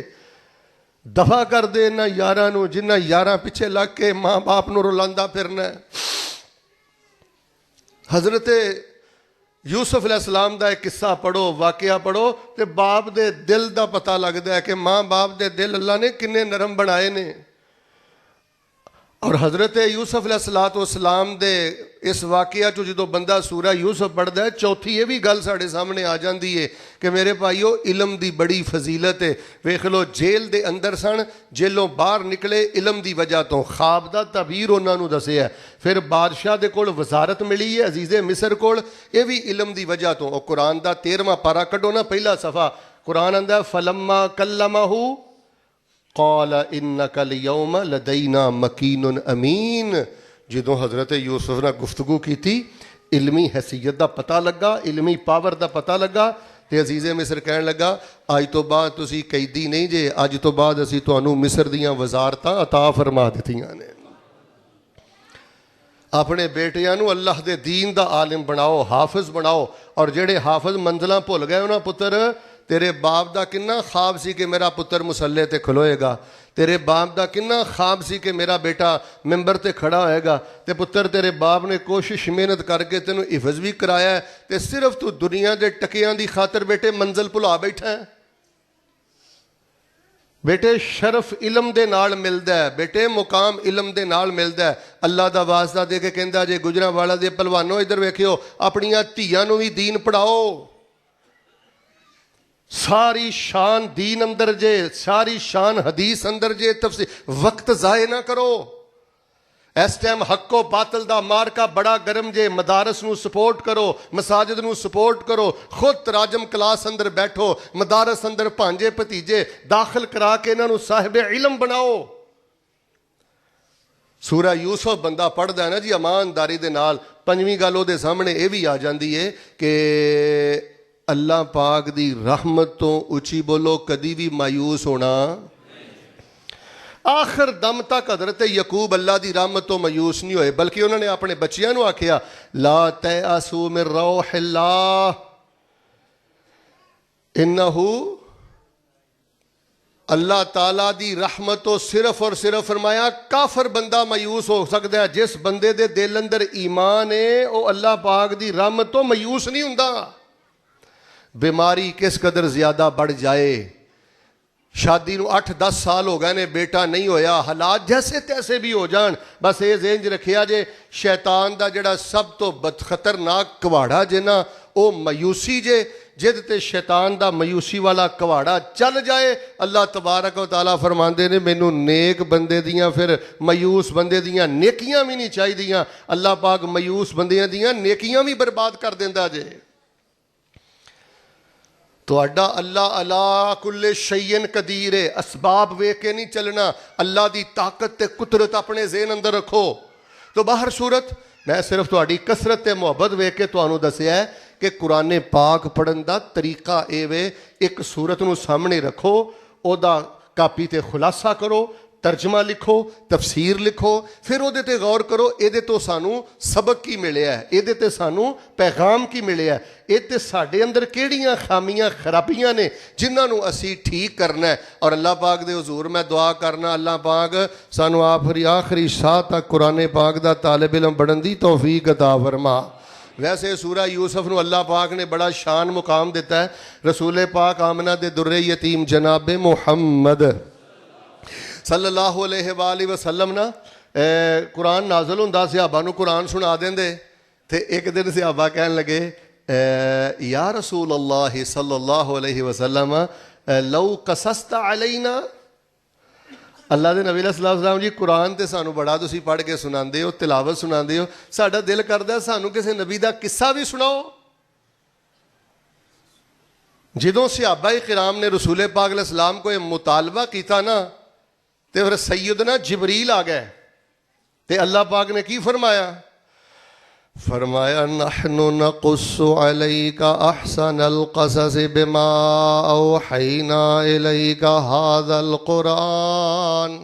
ਦਫਾ ਕਰ ਦੇ ਇਹਨਾਂ ਯਾਰਾਂ ਨੂੰ ਜਿਨ੍ਹਾਂ ਯਾਰਾਂ ਪਿੱਛੇ ਲੱਗ ਕੇ ਮਾਂ ਬਾਪ ਨੂੰ ਰੁਲਾਉਂਦਾ ਫਿਰਨਾ। ਹਜ਼ਰਤ ਯੂਸਫ ਅਲੈਹਿਸਲਾਮ ਦਾ ਇੱਕ ਕਿੱਸਾ ਪੜ੍ਹੋ, ਵਾਕਿਆ ਪੜ੍ਹੋ, ਤੇ ਬਾਪ ਦੇ ਦਿਲ ਦਾ ਪਤਾ ਲੱਗਦਾ ਹੈ ਕਿ ਮਾਂ ਬਾਪ ਦੇ ਦਿਲ ਅੱਲਾ ਨੇ ਕਿੰਨੇ ਨਰਮ ਬਣਾਏ ਨੇ। ਔਰ ਹਜ਼ਰਤ ਯੂਸਫ ਅਲੈਹਿਸਲਾਮ ਦੇ ਇਸ ਵਾਕਿਆ 'ਚੋਂ ਜਦੋਂ ਬੰਦਾ ਸੂਰਾ ਯੂਸਫ ਪੜ੍ਹਦਾ ਹੈ, ਚੌਥੀ ਇਹ ਵੀ ਗੱਲ ਸਾਡੇ ਸਾਹਮਣੇ ਆ ਜਾਂਦੀ ਹੈ ਕਿ ਮੇਰੇ ਭਾਈਓ ਇਲਮ ਦੀ ਬੜੀ ਫਜ਼ੀਲਤ ਹੈ। ਵੇਖ ਲਓ, ਜੇਲ੍ਹ ਦੇ ਅੰਦਰ ਸਨ, ਜੇਲੋਂ ਬਾਹਰ ਨਿਕਲੇ ਇਲਮ ਦੀ ਵਜ੍ਹਾ ਤੋਂ, ਖਾਬ ਦਾ ਤਾਬੀਰ ਉਹਨਾਂ ਨੂੰ ਦੱਸਿਆ। ਫਿਰ ਬਾਦਸ਼ਾਹ ਦੇ ਕੋਲ ਵਜ਼ਾਰਤ ਮਿਲੀ ਹੈ, ਅਜ਼ੀਜ਼ੇ ਮਿਸਰ ਕੋਲ, ਇਹ ਵੀ ਇਲਮ ਦੀ ਵਜ੍ਹਾ ਤੋਂ। ਉਹ ਕੁਰਾਨ ਦਾ 13ਵਾਂ ਪਾਰਾ ਕੱਢੋ ਨਾ, ਪਹਿਲਾ ਸਫਾ, ਕੁਰਾਨ ਆਂਦਾ ਫਲੰਮਾ ਕਲਮਹੁ قال انک الیوم لدینا مکین امین۔ ਜਦੋਂ ਹਜ਼ਰਤ ਯੂਸਫ ਨਾਲ ਗੁਫ਼ਤਗੂ ਕੀਤੀ, ਇਲਮੀ ਹੈਸੀਅਤ ਦਾ ਪਤਾ ਲੱਗਾ, ਇਲਮੀ ਪਾਵਰ ਦਾ ਪਤਾ ਲੱਗਾ, ਤੇ ਅਜ਼ੀਜ਼ੇ ਮਿਸਰ ਕਹਿਣ ਲੱਗਾ ਅੱਜ ਤੋਂ ਬਾਅਦ ਤੁਸੀਂ ਕੈਦੀ ਨਹੀਂ ਜੇ, ਅੱਜ ਤੋਂ ਬਾਅਦ ਅਸੀਂ ਤੁਹਾਨੂੰ ਮਿਸਰ ਦੀਆਂ ਵਜ਼ਾਰਤਾਂ ਅਤਾ ਫਰਮਾ ਦਿੱਤੀਆਂ ਨੇ। ਆਪਣੇ ਬੇਟਿਆਂ ਨੂੰ ਅੱਲਾਹ ਦੇ ਦੀਨ ਦਾ ਆਲਿਮ ਬਣਾਓ, ਹਾਫਿਜ਼ ਬਣਾਓ। ਔਰ ਜਿਹੜੇ ਹਾਫਿਜ਼ ਮੰਜ਼ਲਾਂ ਭੁੱਲ ਗਏ ਉਹਨਾਂ ਪੁੱਤਰ, ਤੇਰੇ ਬਾਪ ਦਾ ਕਿੰਨਾ ਖਾਬ ਸੀ ਕਿ ਮੇਰਾ ਪੁੱਤਰ ਮੁਸੱਲੇ ਤੇ ਖਲੋਏਗਾ, ਤੇਰੇ ਬਾਪ ਦਾ ਕਿੰਨਾ ਖਾਬ ਸੀ ਕਿ ਮੇਰਾ ਬੇਟਾ ਮਿੰਬਰ ਤੇ ਖੜਾ ਹੋਏਗਾ, ਤੇ ਪੁੱਤਰ ਤੇਰੇ ਬਾਪ ਨੇ ਕੋਸ਼ਿਸ਼ ਮਿਹਨਤ ਕਰਕੇ ਤੈਨੂੰ ਹਿਫਜ਼ ਵੀ ਕਰਾਇਆ, ਤੇ ਸਿਰਫ ਤੂੰ ਦੁਨੀਆ ਦੇ ਟਕਿਆਂ ਦੀ ਖਾਤਰ ਬੇਟੇ ਮੰਜ਼ਲ ਭੁਲਾ ਬੈਠਾ ਹੈ। ਬੇਟੇ ਸ਼ਰਫ ਇਲਮ ਦੇ ਨਾਲ ਮਿਲਦਾ ਹੈ, ਬੇਟੇ ਮੁਕਾਮ ਇਲਮ ਦੇ ਨਾਲ ਮਿਲਦਾ ਹੈ। ਅੱਲਾ ਦਾ ਵਾਸਤਾ ਦੇ ਕੇ ਕਹਿੰਦਾ ਜੇ ਗੁਜਰਾਂਵਾਲਾ ਦੇ ਪਹਿਲਵਾਨੋ ਇੱਧਰ ਵੇਖਿਓ, ਆਪਣੀਆਂ ਧੀਆਂ ਨੂੰ ਵੀ ਦੀਨ ਪੜ੍ਹਾਓ। ਸਾਰੀ ਸ਼ਾਨ ਦੀਨ ਅੰਦਰ ਜੇ, ਸਾਰੀ ਸ਼ਾਨ ਹਦੀਸ ਅੰਦਰ ਜੇ, ਤਫਸੀਰ ਵਕਤ ਜ਼ਾਏ ਨਾ ਕਰੋ। ਇਸ ਟਾਈਮ ਹੱਕੋ ਬਾਤਲ ਦਾ ਮਾਰਕਾ ਬੜਾ ਗਰਮ ਜੇ, ਮਦਾਰਸ ਨੂੰ ਸਪੋਰਟ ਕਰੋ, ਮਸਾਜਿਦ ਨੂੰ ਸਪੋਰਟ ਕਰੋ, ਖੁਦ ਤਰਾਜਮ ਕਲਾਸ ਅੰਦਰ ਬੈਠੋ, ਮਦਾਰਸ ਅੰਦਰ ਭਾਂਜੇ ਭਤੀਜੇ ਦਾਖਲ ਕਰਾ ਕੇ ਇਹਨਾਂ ਨੂੰ ਸਾਹਿਬ ਇਲਮ ਬਣਾਓ। ਸੂਰਾ ਯੂਸਫ ਬੰਦਾ ਪੜ੍ਹਦਾ ਨਾ ਜੀ ਇਮਾਨਦਾਰੀ ਦੇ ਨਾਲ, ਪੰਜਵੀਂ ਗੱਲ ਉਹਦੇ ਸਾਹਮਣੇ ਇਹ ਵੀ ਆ ਜਾਂਦੀ ਹੈ ਕਿ ਅੱਲਾਹ ਪਾਕ ਦੀ ਰਹਿਮਤ ਤੋਂ, ਉੱਚੀ ਬੋਲੋ, ਕਦੀ ਵੀ ਮਾਯੂਸ ਹੋਣਾ। ਆਖਰ ਦਮ ਤੱਕ ਹਜ਼ਰਤ ਯਕੂਬ ਅੱਲਾਹ ਦੀ ਰਹਿਮਤ ਤੋਂ ਮਾਯੂਸ ਨਹੀਂ ਹੋਏ, ਬਲਕਿ ਉਹਨਾਂ ਨੇ ਆਪਣੇ ਬੱਚਿਆਂ ਨੂੰ ਆਖਿਆ ਲਾ ਤੈਅਸੂ ਮਿਨ ਰੌਹਿल्लाह ਇन्नहु, ਅੱਲਾਹ ਤਾਲਾ ਦੀ ਰਹਿਮਤ ਤੋਂ ਸਿਰਫ ਔਰ ਸਿਰਫ ਫਰਮਾਇਆ ਕਾਫਰ ਬੰਦਾ ਮਾਯੂਸ ਹੋ ਸਕਦਾ ਹੈ। ਜਿਸ ਬੰਦੇ ਦੇ ਦਿਲ ਅੰਦਰ ਈਮਾਨ ਹੈ ਉਹ ਅੱਲਾਹ ਪਾਕ ਦੀ ਰਹਿਮਤ ਤੋਂ ਮਾਯੂਸ ਨਹੀਂ ਹੁੰਦਾ। बीमारी किस कदर ज़्यादा बढ़ जाए, शादी नूं 8-10 साल हो गए ने, बेटा नहीं होया, हालात जैसे तैसे भी हो जान, बस ये ज़हन च रखिया जे शैतान दा जिहड़ा सब तो खतरनाक कवाड़ा जे ना, वो मायूसी जे। जिद ते शैतान दा मायूसी वाला कवाड़ा चल जाए, अल्लाह तबारक व तआला फरमांदे ने मैनू नेक बंदे दियां फिर मायूस बंदे दियां नेकियां भी नहीं चाहिदियां। अल्लाह पाक मायूस बंदियां दियां नेकियां भी बर्बाद कर दिंदा जे। ਤੁਹਾਡਾ ਅੱਲਾ ਅਲਾ ਕੁੱਲੇ ਸ਼ੈਇਨ ਕਦੀਰ ਹੈ। ਅਸਬਾਬ ਵੇਖ ਕੇ ਨਹੀਂ ਚੱਲਣਾ, ਅੱਲਾ ਦੀ ਤਾਕਤ ਤੇ ਕੁਦਰਤ ਆਪਣੇ ਜ਼ਿਹਨ ਅੰਦਰ ਰੱਖੋ। ਤੋ ਬਾਹਰ ਸੂਰਤ, ਮੈਂ ਸਿਰਫ ਤੁਹਾਡੀ ਕਸਰਤ ਤੇ ਮੁਹੱਬਤ ਵੇਖ ਕੇ ਤੁਹਾਨੂੰ ਦੱਸਿਆ ਕਿ ਕੁਰਾਨ ਪਾਕ ਪੜ੍ਹਨ ਦਾ ਤਰੀਕਾ ਇਹ ਵੇ, ਇੱਕ ਸੂਰਤ ਨੂੰ ਸਾਹਮਣੇ ਰੱਖੋ, ਉਹਦਾ ਕਾਪੀ ਤੇ ਖੁਲਾਸਾ ਕਰੋ, ਤਰਜਮਾ ਲਿਖੋ, ਤਫਸੀਰ ਲਿਖੋ, ਫਿਰ ਉਹਦੇ ਤੇ ਗੌਰ ਕਰੋ ਇਹਦੇ ਤੋਂ ਸਾਨੂੰ ਸਬਕ ਕੀ ਮਿਲਿਆ, ਇਹਦੇ ਤੇ ਸਾਨੂੰ ਪੈਗਾਮ ਕੀ ਮਿਲਿਆ, ਇਹ ਤੇ ਸਾਡੇ ਅੰਦਰ ਕਿਹੜੀਆਂ ਖਾਮੀਆਂ ਖਰਾਬੀਆਂ ਨੇ ਜਿਨ੍ਹਾਂ ਨੂੰ ਅਸੀਂ ਠੀਕ ਕਰਨਾ ਹੈ। ਔਰ ਅੱਲਾਹ ਪਾਕ ਦੇ ਹਜ਼ੂਰ ਮੈਂ ਦੁਆ ਕਰਨਾ, ਅੱਲਾਹ ਪਾਕ ਸਾਨੂੰ ਆਖਰੀ ਸਾਹ ਤੱਕ ਕੁਰਾਨ ਪਾਕ ਦਾ ਤਾਲਿਬ ਇਲਮ ਬਣਨ ਦੀ ਤੌਫੀਕ ਅਤਾ ਫਰਮਾ। ਵੈਸੇ ਸੂਰਾ ਯੂਸਫ ਨੂੰ ਅੱਲਾਹ ਪਾਕ ਨੇ ਬੜਾ ਸ਼ਾਨ ਮੁਕਾਮ ਦਿੱਤਾ ਹੈ। ਰਸੂਲ ਪਾਕ ਆਮਨਾ ਦੇ ਦੁਰਰੇ ਯਤੀਮ ਜਨਾਬ ਮੁਹੰਮਦ सल्लल्लाहु अलैहि वसल्लम ना कुरान नाज़िल हुंदा, सहाबा नूं कुरान सुना देंदे, ते एक दिन सहाबा कहन लगे या रसूल अल्लाह सल्लल्लाहु अलैहि वसल्लम लौ कसस्ता अलैना, अल्लाह दे नबी सल्लल्लाहु अलैहि वसल्लम जी कुरान ते सानू बड़ा तुसीं पढ़ के सुनांदे हो, तिलावत सुनांदे हो, साडा दिल करदा सानू किसी नबी दा किस्सा भी सुनाओ। जदों सहाबा किराम ने रसूल पाक अलैहि सलाम को यह मुतालबा किया ना, तो फिर सैयदना जिबरील आ गए, तो अल्लाह पाक ने की फरमाया, फरमाया नहनु नकुस्सु अलैका अहसनल क़सस बिमा औहैना इलैका हाज़ल क़ुरान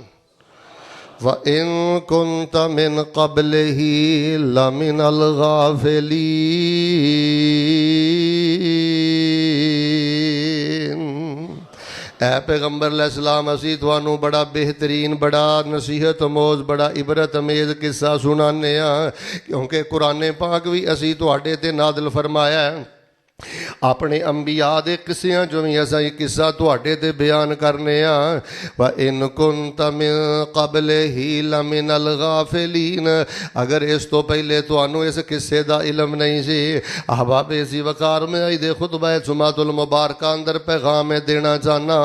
व इन कुन्त मिन क़ब्लिही लमिनल गाफ़िलीन। اے پیغمبر علیہ السلام اسی تھانوں بڑا بہترین بڑا نصیحت موز بڑا عبرت امیز قصہ سنانے ہاں کیونکہ قرآن پاک بھی اسی تواڈے تے نازل فرمایا ہے اپنے انبیاء دے قصیاں جو بھی ایسا یہ قصہ تواڈے تے بیان کرنے ہاں وَإِن كُنْتَ مِن قَبْلِهِ لَمِنَ الْغَافِلِينَ اگر اس تو پہلے تانوں اس قصے دا علم نہیں سی احباب اسی وقار میں عید خطبہ جمعۃ المبارکہ اندر پیغام دینا چاہنا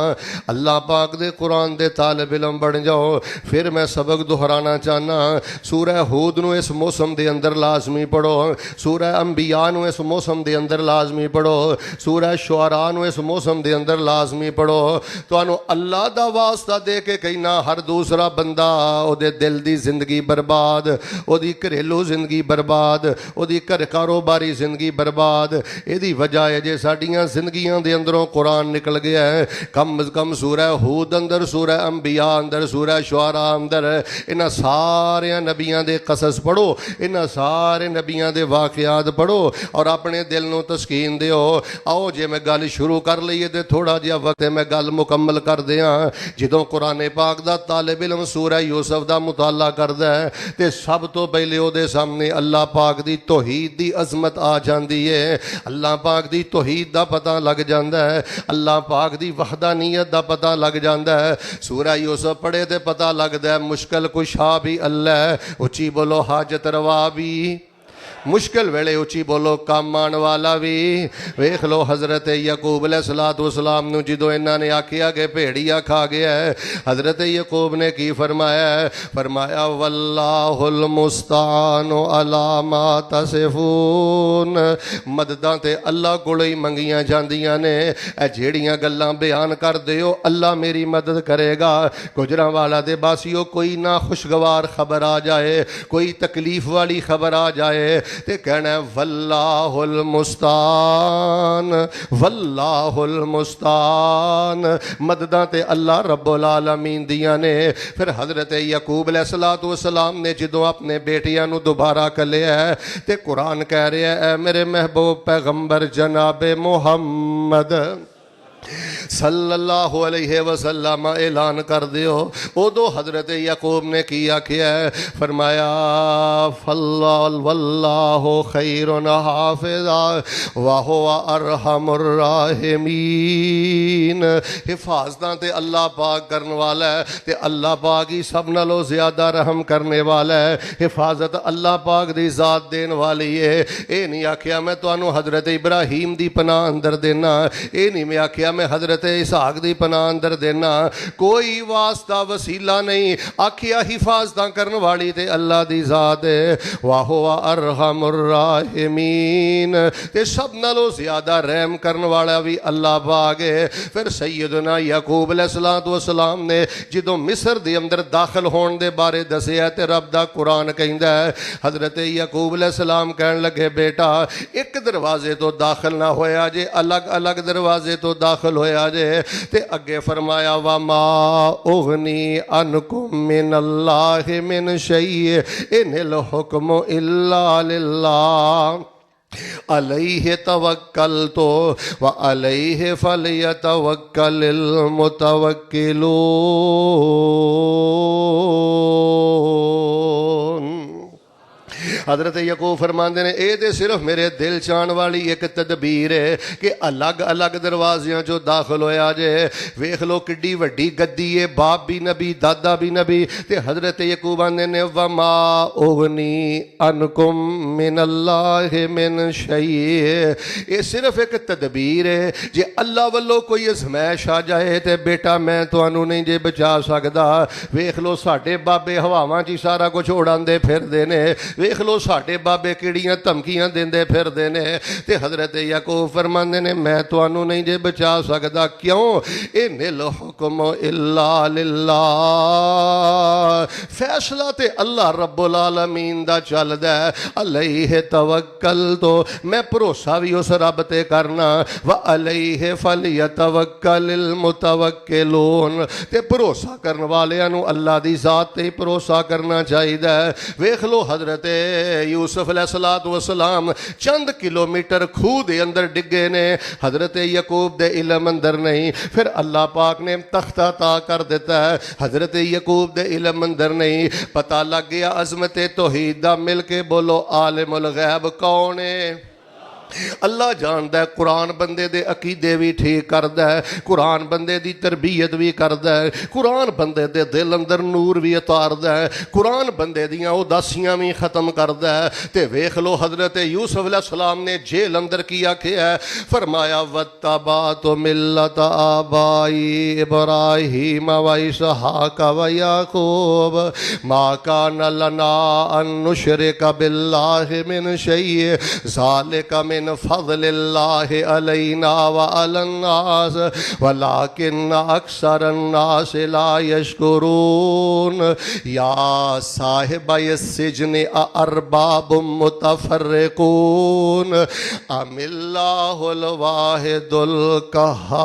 اللہ پاک دے قرآن دے طالب علم بن جاؤ پھر میں سبق دہرانا چاہنا سورہ ہود نو اس موسم دے اندر لازمی پڑھو سورہ انبیاء نو اس موسم دے اندر لازمی پڑھو سورہ شعراء نو اس موسم دے اندر لازمی پڑھو تو اللہ دا واسطہ دے کے کہنا ہر دوسرا بندہ او دے دل دی زندگی برباد او دی گھریلو زندگی برباد او دی گھر کاروباری زندگی برباد اے دی وجہ ہے جے ساڈیاں زندگیاں دے اندروں قرآن نکل گیا ہے کم از کم سورہ ہود اندر سورہ انبیاء اندر سورہ شعراء اندر انہاں سارے نبیاں دے قصص پڑھو انہاں سارے نبیاں دے واقعات پڑھو اور اپنے دل نو تسکین دیو آؤ جے میں گل شروع کر لئیے تے تھوڑا جہا وقت میں گل مکمل کر دیاں جدوں قرآن پاک دا طالب علم سورہ یوسف دا مطالعہ کردا ہے تے سب تو پہلے او دے سامنے اللہ پاک دی توحید دی عظمت آ جاندی ہے اللہ پاک دی توحید دا پتہ لگ جاندا ہے اللہ پاک دی وحدانیت دا پتہ لگ جاندا ہے سورہ یوسف پڑھے تے پتہ لگدا ہے مشکل کشا بھی اللہ ہے اچھی بولو حاجت روا بھی مشکل ویلے اچھی بولو کام آن والا بھی ویکھ لو حضرت یعقوب علیہ السلام نو جدو انہاں نے آکھیا کہ بھیڑیا کھا گیا ہے حضرت یعقوب نے کی فرمایا ہے فرمایا واللہ المستعان علی ما تصفون مدداں تے اللہ کولوں ہی منگیاں جاندیاں نے اے جیڑیاں گلاں بیان کر دیو اللہ میری مدد کرے گا گجراں والا دے باسیو کوئی نہ خوشگوار خبر آ جائے کوئی تکلیف والی خبر آ جائے تے کہنا ہے واللہ المستعان واللہ المستعان مدداں تے اللہ رب العالمین دیاں نے پھر حضرت یعقوب علیہ السلام نے جدوں اپنے بیٹیاں نو دوبارہ کلیا ہے تے قرآن کہہ رہا ہے اے میرے محبوب پیغمبر جناب محمد صلی اللہ علیہ وسلم اعلان کر دیو ادو حضرت یعقوب نے کیا ہے فرمایا واللہ خیر حافظا وہو ارحم الراحمین حفاظتاں تے اللہ پاک کرنے والا ہے تے اللہ پاک ہی سب نالوں زیادہ رحم کرنے والا ہے حفاظت اللہ پاک دی ذات دین والی ہے اے نہیں آکھیا میں تانوں حضرت ابراہیم دی پناہ اندر دینا اے نہیں میں آکھیا میں حضرت اسحاق دی پناہ اندر دینا کوئی واسطہ وسیلہ نہیں آکھیا حفاظتاں کرنے والی تے اللہ دی ذات ہے وَهُوَ أَرْحَمُ الراحمین تے سب نالوں زیادہ رحم کرنے والا بھی اللہ پاک ہے پھر سیدنا یعقوب علیہ السلام نے جدوں مصر دے اندر داخل ہون دے بارے دسیا تے رب دا قرآن کہندا ہے حضرت یعقوب علیہ السلام کہن لگے بیٹا ایک دروازے تو داخل نہ ہویا جے الگ الگ دروازے تو داخل ہویا جے تے اگے فرمایا وما اغنی عنکم من اللہ من شیء ان الحکم الا للہ علیہ توکلت وعلیہ فلیتوکل المتوکلون حضرت یعقوب فرماندے نے اے تے صرف میرے دل چان والی ایک تدبیر ہے کہ الگ الگ دروازیاں جو داخل ہویا جے ویکھ لو کڈی وڈی گدی ہے باپ بھی نبی دادا بھی نبی تے حضرت یعقوب آندے نے وما اغنی عنکم من اللہ من شیء اے صرف ایک تدبیر ہے جے اللہ والوں کوئی ازمائش آ جائے تے بیٹا میں تانوں نہیں جے بچا سکدا ویکھ لو ساڈے بابے ہواواں چ سارا کچھ اڑاندے پھردے نے ویکھ لو ساڈے بابے کیڑیاں دھمکیاں دیندے پھردے نے تے حضرت یعقوب فرماندے نے میں تانوں نہیں جے بچا سکدا کیوں ان الحکم الا للہ فیصلہ تے اللہ رب العالمین دا چلدا ہے علیہ توکلت میں بھروسہ بھی اس رب تے کرنا وعلیہ فلیتوکل المتوکلون تے بھروسہ کرن والیاں نو اللہ دی ذات تے بھروسہ کرنا چاہیدا ہے ویکھ لو حضرت यूसुफ अलैहिस्सलातु वस्सलाम चंद किलोमीटर खूह दे अंदर डिगे ने, हजरत यकूब दे इलम अंदर नहीं। फिर अल्लाह पाक ने तख्ता ता कर दिता है, हजरत यकूब दे इलम अंदर नहीं। पता लग गया अज़मत तौहीद दा, मिल के बोलो आलिमुल गैब कौन है? अल्लाह जानदा है। कुरान बंदे दे अकीदे भी ठीक करदा है, कुरान बंदे दी तरबियत भी करदा है, कुरान बंदे दे दिल अंदर नूर भी उतारदा है, कुरान बंदे दियां उदासियां भी खत्म करदा है। ते वेख लो हजरत यूसुफ अलैहिस्सलाम ने जेल अंदर की आखिया है, फरमाया वत्तबातु मिल्लत आबाई इब्राहीम व इसहाक व याकूब मा काना लना अन नुशरिका बिल्लाहि मिन शै'इन ज़ालिका मिन फ़ज़लिल्लाहि अलैना व अलन्नास वलाकिन्न अक्सरन्नास ला यशकुरून। या साहिबय सिज्नि अअरबाबुम मुतफ़र्रिक़ून अमिल्लाहुल वाहिदुल क़हार।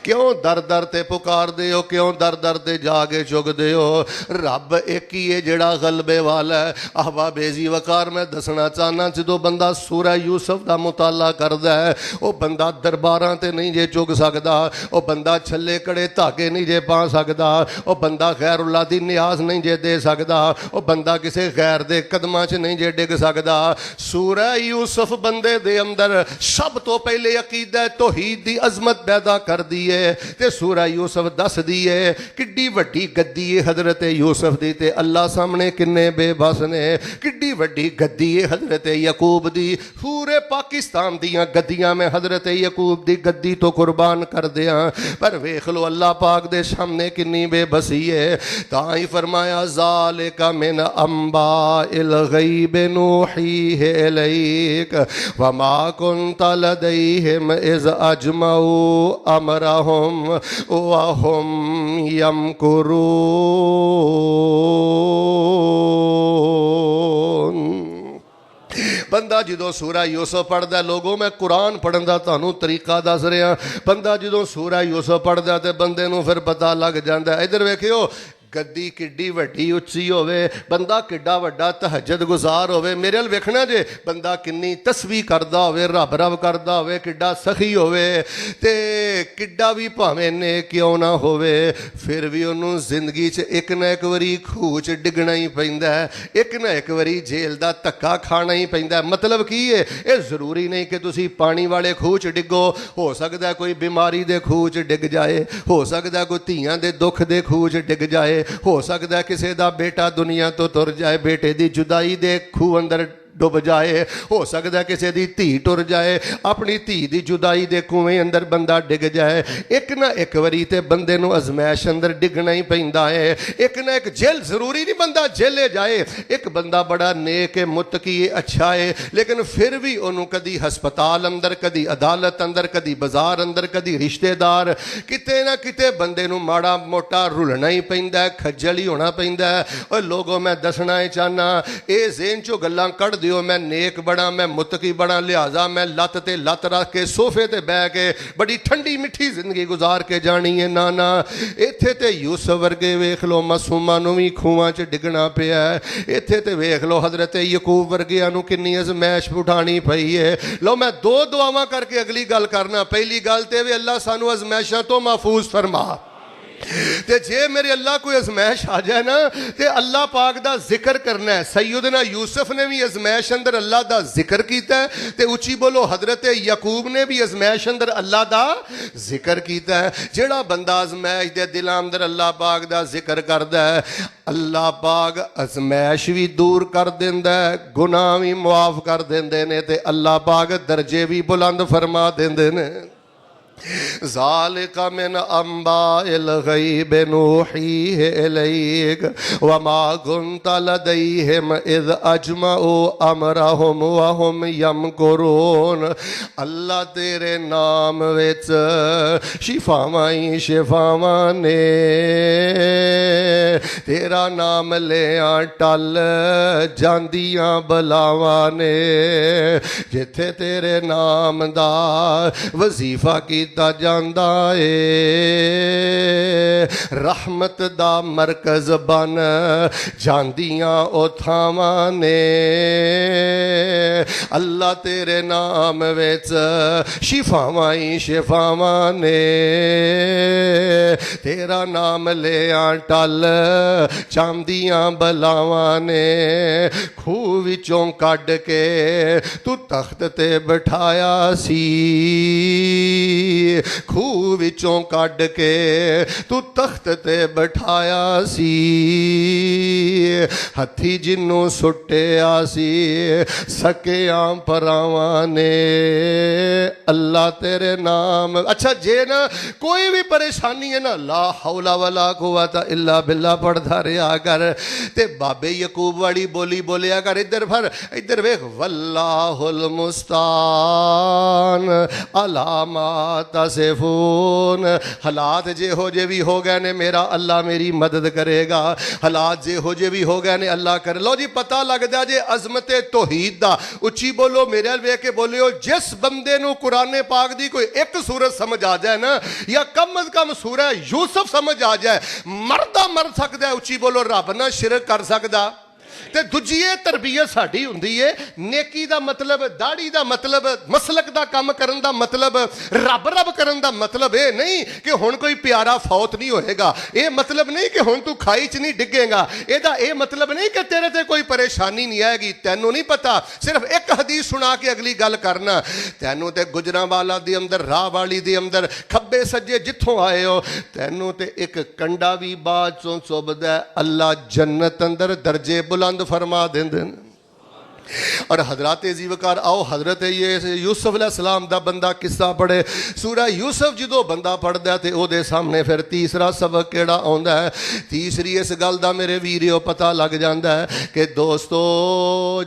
क्यों दर दर ते पुकार दे हो, क्यों दर दर ते जाके चुगदे हो? रब एक ही है जिहड़ा गलबे वाला है। अहबाबेज़ी वकार मैं दसना चाहना, जो बंदा सूरह यूसुफ का मुताला करदा है वह बंदा दरबारां ते नहीं जे चुग सकदा, वह बंदा छले कड़े धागे नहीं जे पा सकदा, वह बंदा गैरुल्लाह दी नियाज नहीं जे दे सकदा, वह बंदा किसी गैर दे कदमां च नहीं जे डिग सकदा। सूरह यूसुफ बंदे दे अंदर सब तो पहले अकीदा तौहीद दी अजमत पैदा कर दी है। ते सूरह यूसुफ दस दी है किड्डी वड्डी गद्दी है हजरत यूसुफ दी, ते अल्लाह सामने किन्ने बेबस ने। किड्डी वड्डी गद्दी है हजरत यकूब दी, पूरे पाकिस्तान दियां गद्दियां में हजरत यकूब दी गद्दी तो कुर्बान कर दिया। पर वेख लो अल्लाह पाक दे सामने किन्नी बेबसी है। ताई फरमाया ज़ालिका मिन अंबाइल गैब नूहीहि इलैक वमा कुन्ता लदैहिम इज़ अजमऊ अमरहुम वहुम यमकुरून। बंदा जो सूरह यूसुफ पढ़दा, लोगों मैं कुरान पढ़न दा तुहानू तरीका दस रहा। बंदा जो सूरह यूसुफ पढ़दा ते बंदे नू फिर पता लग जाता। इधर वेखियो गद्दी किड्डी वड्डी उच्ची होवे, बंदा किड्डा वड्डा तहज्जुद गुजार होवे, मेरे अल वेखना जे बंदा किन्नी तस्बीह करदा होवे, रब रब करदा होवे, किड्डा सखी होवे, ते किड्डा भी भावें ने क्यों ना होवे, फिर भी उन्होंने जिंदगी च एक ना एक बारी खूह च डिगना ही पैंदा है, एक ना एक बारी जेल दा धक्का खाना ही पैंदा है। मतलब की है, ये जरूरी नहीं कि तुसी पानी वाले खूह च डिगो, हो सकता है कोई बीमारी दे खूह च डिग जाए, हो सकता है कोई धीआं दे दुख दे खूह च डिग जाए, हो सकता है किसी का बेटा दुनिया तो तुर जाए, बेटे की जुदाई दे खूह अंदर डुब जाए, हो सकता है किसी की धी टुर जाए, अपनी धी की जुदाई दे कुएं अंदर बंदा डिग जाए। एक ना एक बारी ते बंदे नूं अजमैश अंदर डिगना ही पैंदा है। एक ना एक जेल, जरूरी नहीं बंदा जेले जाए। एक बंदा बड़ा नेक है, मुत्तकी है, अच्छा है, लेकिन फिर भी उन्होंने कदी हस्पताल अंदर, कदी अदालत अंदर, कदी बाजार अंदर, कदी रिश्तेदार, किते ना किते बंदे नूं माड़ा मोटा रुलना ही पैंदा है, खज्जल ही होना पैंदा है। और लोगों मैं दसना ही चाहना, ये ज़हन चों गल्लां कढ़ दियो मैं नेक बड़ा, मैं मुत्तकी बड़ा, लिहाजा मैं लत ते लत रख के सोफे ते बह के बड़ी ठंडी मिठी जिंदगी गुजार के जानी है। ना ना, इत्थे ते यूसुफ वर्गे वेख लो मासूमां नूं भी खूहां च डिगना पिया है। इत्थे ते वेख लो हजरत यकूब वर्गियां नूं किन्नी अज़मैश उठानी पई है। लो मैं दो दुआवां करके अगली गल करना। पहली गल ते वे अल्लाह सानू अज़मैशां तो महफूज फरमा, ते जे मेरे अल्लाह कोई अजमैश आ जाए ना, ते अल्लाह पाक दा जिक्र करना है। सैयदना यूसुफ ने भी अजमैश अंदर अल्लाह दा जिक्र कीता है, ते उची बोलो हजरत यकूब ने भी अजमैश अंदर अल्लाह दा जिक्र कीता है। जेड़ा बंदा अजमैश दे दिलां अंदर अल्लाह पाक दा जिक्र करदा है, अल्लाह पाक अजमैश भी दूर कर देंदा है, गुनाह भी मुआफ कर देंदे ने, ते अल्लाह पाक दर्जे भी बुलंद फरमा देंदे ने। ज़ालिका मिन अंबाइल गैब नूहीहि इलैक वमा कुन्ता लदैहिम इज़ अजमऊ अमरहुम वहुम यमकुरून। अल्लाह तेरे नाम विच शिफावां ही शिफावां ने, तेरा नाम लिया टल जांदियां बलावां ने। जिथे तेरे नाम दा वजीफा की ਕੀਤਾ ਜਾਂਦਾ ਏ। ਰਹਿਮਤ ਦਾ ਮਰਕਜ਼ ਬਣ ਜਾਂਦੀਆਂ ਉਹ ਥਾਵਾਂ ਨੇ। ਅੱਲਾ ਤੇਰੇ ਨਾਮ ਵਿੱਚ ਸ਼ਿਫਾਵਾਂ ਹੀ ਸ਼ਿਫਾਵਾਂ ਨੇ। ਤੇਰਾ ਨਾਮ ਲਿਆ ਟਲ ਜਾਂਦੀਆਂ ਬਲਾਵਾਂ ਨੇ। ਖੂਹ ਵਿੱਚੋਂ ਕੱਢ ਕੇ ਤੂੰ ਤਖਤ ਤੇ ਬਿਠਾਇਆ ਸੀ। ਖੂਹ ਵਿੱਚੋਂ ਕੱਢ ਕੇ ਤੂੰ ਤਖਤ ਤੇ ਬਿਠਾਇਆ ਸੀ। ਹੱਥੀ ਜਿਹਨੂੰ ਸੁੱਟਿਆ ਸੀ ਸਕਿਆਂ ਭਰਾਵਾਂ ਨੇ। ਅੱਲਾ ਤੇਰੇ ਨਾਮ। ਅੱਛਾ ਜੇ ਨਾ ਕੋਈ ਵੀ ਪਰੇਸ਼ਾਨੀ ਹੈ ਨਾ, ਲਾ ਹੌਲਾ ਵਲਾ ਕੁਵਤਾ ਇਲਾ ਬਿल्ला ਪੜਦਾ ਰਿਹਾ ਕਰ ਤੇ ਬਾਬੇ ਯਕੂਬ ਵਾਲੀ ਬੋਲੀ ਬੋਲਿਆ ਕਰ। ਇੱਧਰ ਫਿਰ ਇੱਧਰ ਵੇਖ, ਵੱਲਾਹੁਲ ਮੁਸਤਾਨ ਅਲਾ ਮਾ ਤਸਿਫੂਨ। ਹਾਲਾਤ ਜਿਹੋ ਜਿਹੇ ਵੀ ਹੋ ਗਏ ਨੇ ਮੇਰਾ ਅੱਲਾ ਮੇਰੀ ਮਦਦ ਕਰੇਗਾ। ਹਾਲਾਤ ਜਿਹੋ ਜਿਹੇ ਵੀ ਹੋ ਗਏ ਨੇ ਅੱਲਾ ਕਰ। ਲਓ ਜੀ ਪਤਾ ਲੱਗਦਾ ਜੇ ਅਜ਼ਮਤ ਤੌਹੀਦ ਦਾ। ਉੱਚੀ ਬੋਲੋ, ਮੇਰੇ ਵੱਲ ਵੇਖ ਕੇ ਬੋਲਿਓ। ਜਿਸ ਬੰਦੇ ਨੂੰ ਕੁਰਾਨ ਪਾਕ ਦੀ ਕੋਈ ਇੱਕ ਸੂਰਤ ਸਮਝ ਆ ਜਾਏ ਨਾ, ਜਾਂ ਕਮ ਅਜ਼ ਕਮ ਸੂਰਾ ਯੂਸਫ ਸਮਝ ਆ ਜਾਏ, ਮਰਦਾ ਮਰ ਸਕਦਾ। ਉੱਚੀ ਬੋਲੋ, ਰੱਬ ਨਾਲ ਸ਼ਿਰਕ ਕਰ ਸਕਦਾ। ਤੇ ਦੂਜੀ ਇਹ ਤਰਬੀਅਤ ਸਾਡੀ ਹੁੰਦੀ ਏ। ਨੇਕੀ ਦਾ ਮਤਲਬ, ਦਾੜੀ ਦਾ ਮਤਲਬ, ਮਸਲਕ ਦਾ ਕੰਮ ਕਰਨ ਦਾ ਮਤਲਬ, ਰੱਬ ਰੱਬ ਕਰਨ ਦਾ ਮਤਲਬ ਇਹ ਨਹੀਂ ਕਿ ਹੁਣ ਕੋਈ ਪਿਆਰਾ ਫੌਤ ਨਹੀਂ ਹੋਏਗਾ। ਇਹ ਮਤਲਬ ਨਹੀਂ ਕਿ ਹੁਣ ਤੂੰ ਖਾਈ 'ਚ ਨਹੀਂ ਡਿੱਗੇਗਾ। ਇਹਦਾ ਇਹ ਮਤਲਬ ਨਹੀਂ ਕਿ ਤੇਰੇ ਤੇ ਕੋਈ ਪਰੇਸ਼ਾਨੀ ਨਹੀਂ ਆਏਗੀ। ਤੈਨੂੰ ਨਹੀਂ ਪਤਾ, ਸਿਰਫ ਇੱਕ ਹਦੀਸ ਸੁਣਾ ਕੇ ਅਗਲੀ ਗੱਲ ਕਰਨਾ। ਤੈਨੂੰ ਤੇ ਗੁਜਰਾਂਵਾਲਾ ਦੇ ਅੰਦਰ, ਰਾਹ ਵਾਲੀ ਦੇ ਅੰਦਰ, ਖੱਬੇ ਸੱਜੇ ਜਿੱਥੋਂ ਆਏ ਹੋ, ਤੈਨੂੰ ਤੇ ਇੱਕ ਕੰਡਾ ਵੀ ਬਾਅਦ ਚੋਂ ਚੁੱਭਦਾ। ਅੱਲਾ ਜੰਨਤ ਅੰਦਰ ਦਰਜੇ बुलंद फरमा देंदे। और हजरात जीवकार आओ हजरत यूसुफ अलैहिस्सलाम दा बंदा किस्सा पढ़े। सूरा यूसुफ जो बंदा पढ़दा ते ओदे सामने फिर तीसरा सबक केड़ा आउंदा है। तीसरी इस गल दा मेरे वीरियो पता लग जांदा है कि दोस्तों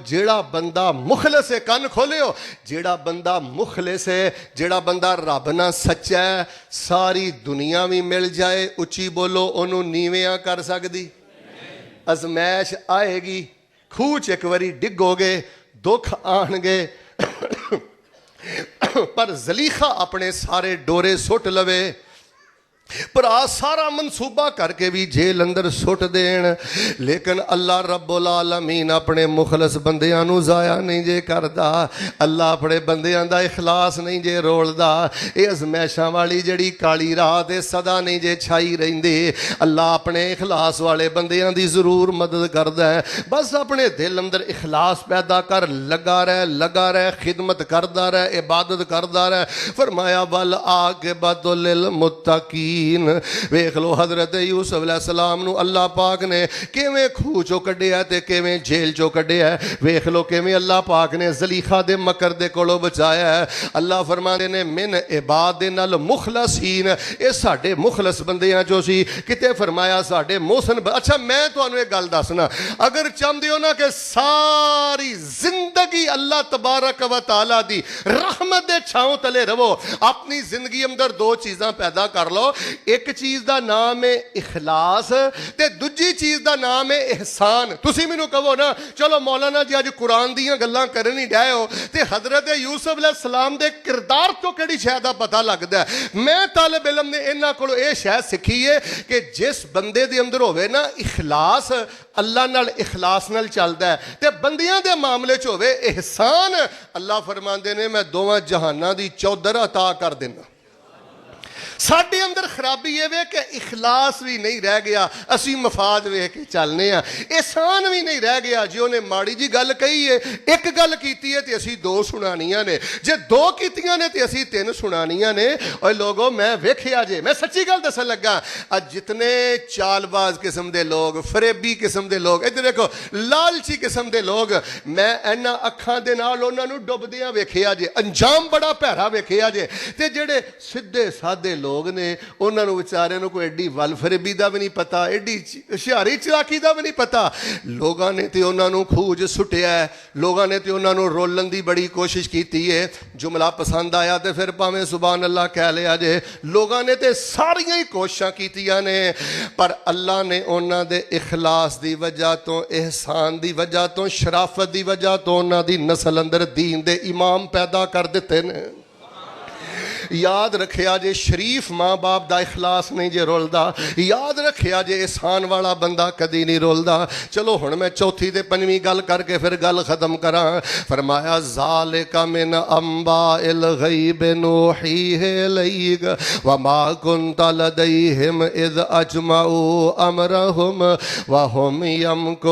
जेड़ा बंदा मुखलिस है, कन खोलियो, जेड़ा बंदा मुखलिस है, जेड़ा बंदा रब नाल सच्चा है, सारी दुनिया भी मिल जाए, उच्ची बोलो, ओनू नीवियां कर सकदी। अजमैश आएगी, खूह च एक बारी डिगोगे, दुख आणगे, पर जलीखा अपने सारे डोरे सुट लवे। भरा सारा मनसूबा करके भी जेल अंदर सुट देन, लेकिन अल्लाह रब्बुल आलमीन अपने मुखलस बंदियां नू जाया नहीं जे करदा। अल्लाह अपने बंदियां दा इखलास नहीं जे रोलदा। ये अजमैशां वाली जड़ी काली रात है सदा नहीं जे छाई रहिंदी। अल्लाह अपने इखलास वाले बंदियां दी जरूर मदद करदा है। बस अपने दिल अंदर इखलास पैदा कर, लगा रह, खिदमत करदा रह, इबादत करदा रह। फरमाया वल आकिबतु लिल मुत्तकीन। वेख लो हजरत यूसुफ अलैहिस्सलाम नू अल्लाह पाक ने किवें खूह चो कढ़िया ते किवें जेल चो कढ़िया। वेख लो किवें अल्लाह पाक ने ज़लीखा दे मकर दे कोलों बचाया है। अल्लाह फरमाते ने मिन इबादिनल मुखलसीन, ये साडे मुखलस बंदियां चो सी। किते फरमाया साडे मोहसन। अच्छा मैं तुहानू एक गल दसना, अगर चाहते हो ना कि सारी जिंदगी अल्लाह तबारक व तआला दी रहमत दे छांव तले रवो, अपनी जिंदगी अंदर दो चीज़ां पैदा कर लो। एक चीज़ का नाम है इखलास ते दूजी चीज़ का नाम है एहसान। तुसी मैनू कहो ना, चलो मौलाना जी अज कुरान दीयां गल्लां करन ही डए हो ते हजरत यूसुफ अलैहिस्सलाम दे किरदार तो किहड़ी शै दा पता लगदा है। मैं तालिब इल्म ने इन्हां कोलों इह शै सिੱਖੀ है कि जिस बंदे दे अंदर होवे ना इखलास, अल्लाह नाल इखलास नाल चलदा है, ते बंदियां दे मामले च होवे एहसान, अल्लाह फरमांदे ने मैं दोवां जहानां दी चौधर अता कर देना। साडे अंदर खराबी ये वे कि इखलास भी नहीं रह गया, असी मफाद वेख के चलने आ, एहसान भी नहीं रह गया। जे उन्हें माड़ी जी गल कही है, एक गल कीती है ते असी दो सुनानियां ने, जे दो कीतियां ने ते असी तीन सुनानियां ने। और लोगों मैं वेखिया जे, मैं सच्ची गल दसन लगा, अज जितने चालबाज किस्म के लोग, फरेबी किस्म के लोग, इधर देखो लालची किस्म के लोग, मैं इन्हां अखां दे नाल उन्हां नूं डुबदियां वेखिया जे, अंजाम बड़ा भैड़ा वेखिया जे। ते जेड़े सीधे साधे लोग ने उन्होंने बेचारिਆਂ ਨੂੰ ਕੋਈ ਐਡੀ ਵੱਲ ਫਰੇਬੀ ਦਾ ਵੀ ਨਹੀਂ ਪਤਾ, ਐਡੀ ਹੁਸ਼ਿਆਰੀ ਚਲਾਕੀ ਦਾ ਵੀ ਨਹੀਂ ਪਤਾ। ਲੋਕਾਂ ਨੇ ਤੇ ਉਹਨਾਂ ਨੂੰ ਖੂਹ 'ਚ ਸੁੱਟਿਆ, ਲੋਕਾਂ ਨੇ ਤੇ ਉਹਨਾਂ ਨੂੰ ਰੋਲਣ ਦੀ ਬੜੀ ਕੋਸ਼ਿਸ਼ ਕੀਤੀ ਹੈ। ਜੁਮਲਾ ਪਸੰਦ ਆਇਆ ਤੇ ਫਿਰ ਭਾਵੇਂ ਸੁਭਾਨ ਅੱਲਾਹ ਕਹਿ ਲਿਆ ਜੇ। ਲੋਕਾਂ ਨੇ ਤੇ ਸਾਰੀਆਂ ਹੀ ਕੋਸ਼ਿਸ਼ਾਂ ਕੀਤੀਆਂ ਨੇ, ਪਰ ਅੱਲਾਹ ਨੇ ਉਹਨਾਂ ਦੇ ਇਖਲਾਸ ਦੀ ਵਜ੍ਹਾ ਤੋਂ, ਇਹਸਾਨ ਦੀ ਵਜ੍ਹਾ ਤੋਂ, ਸ਼ਰਾਫਤ ਦੀ ਵਜ੍ਹਾ ਤੋਂ ਉਹਨਾਂ ਦੀ ਨਸਲ ਅੰਦਰ ਦੀਨ ਦੇ ਇਮਾਮ ਪੈਦਾ ਕਰ ਦਿੱਤੇ ਨੇ। याद रखिया जे शरीफ माँ बाप दा इखलास नहीं जे रुलदा, याद रखिया जे एहसान वाला बंदा कदी नहीं रुलदा। चलो हुण मैं चौथी ते पंजवीं गल करके फिर गल खत्म करा। फरमाया ज़ालिका मिन अंबाइल गैब नूहीहि इलैक व मा कुन्ता लदैहिम इज़ अजमऊ अमरहुम व हुम यमकुरून।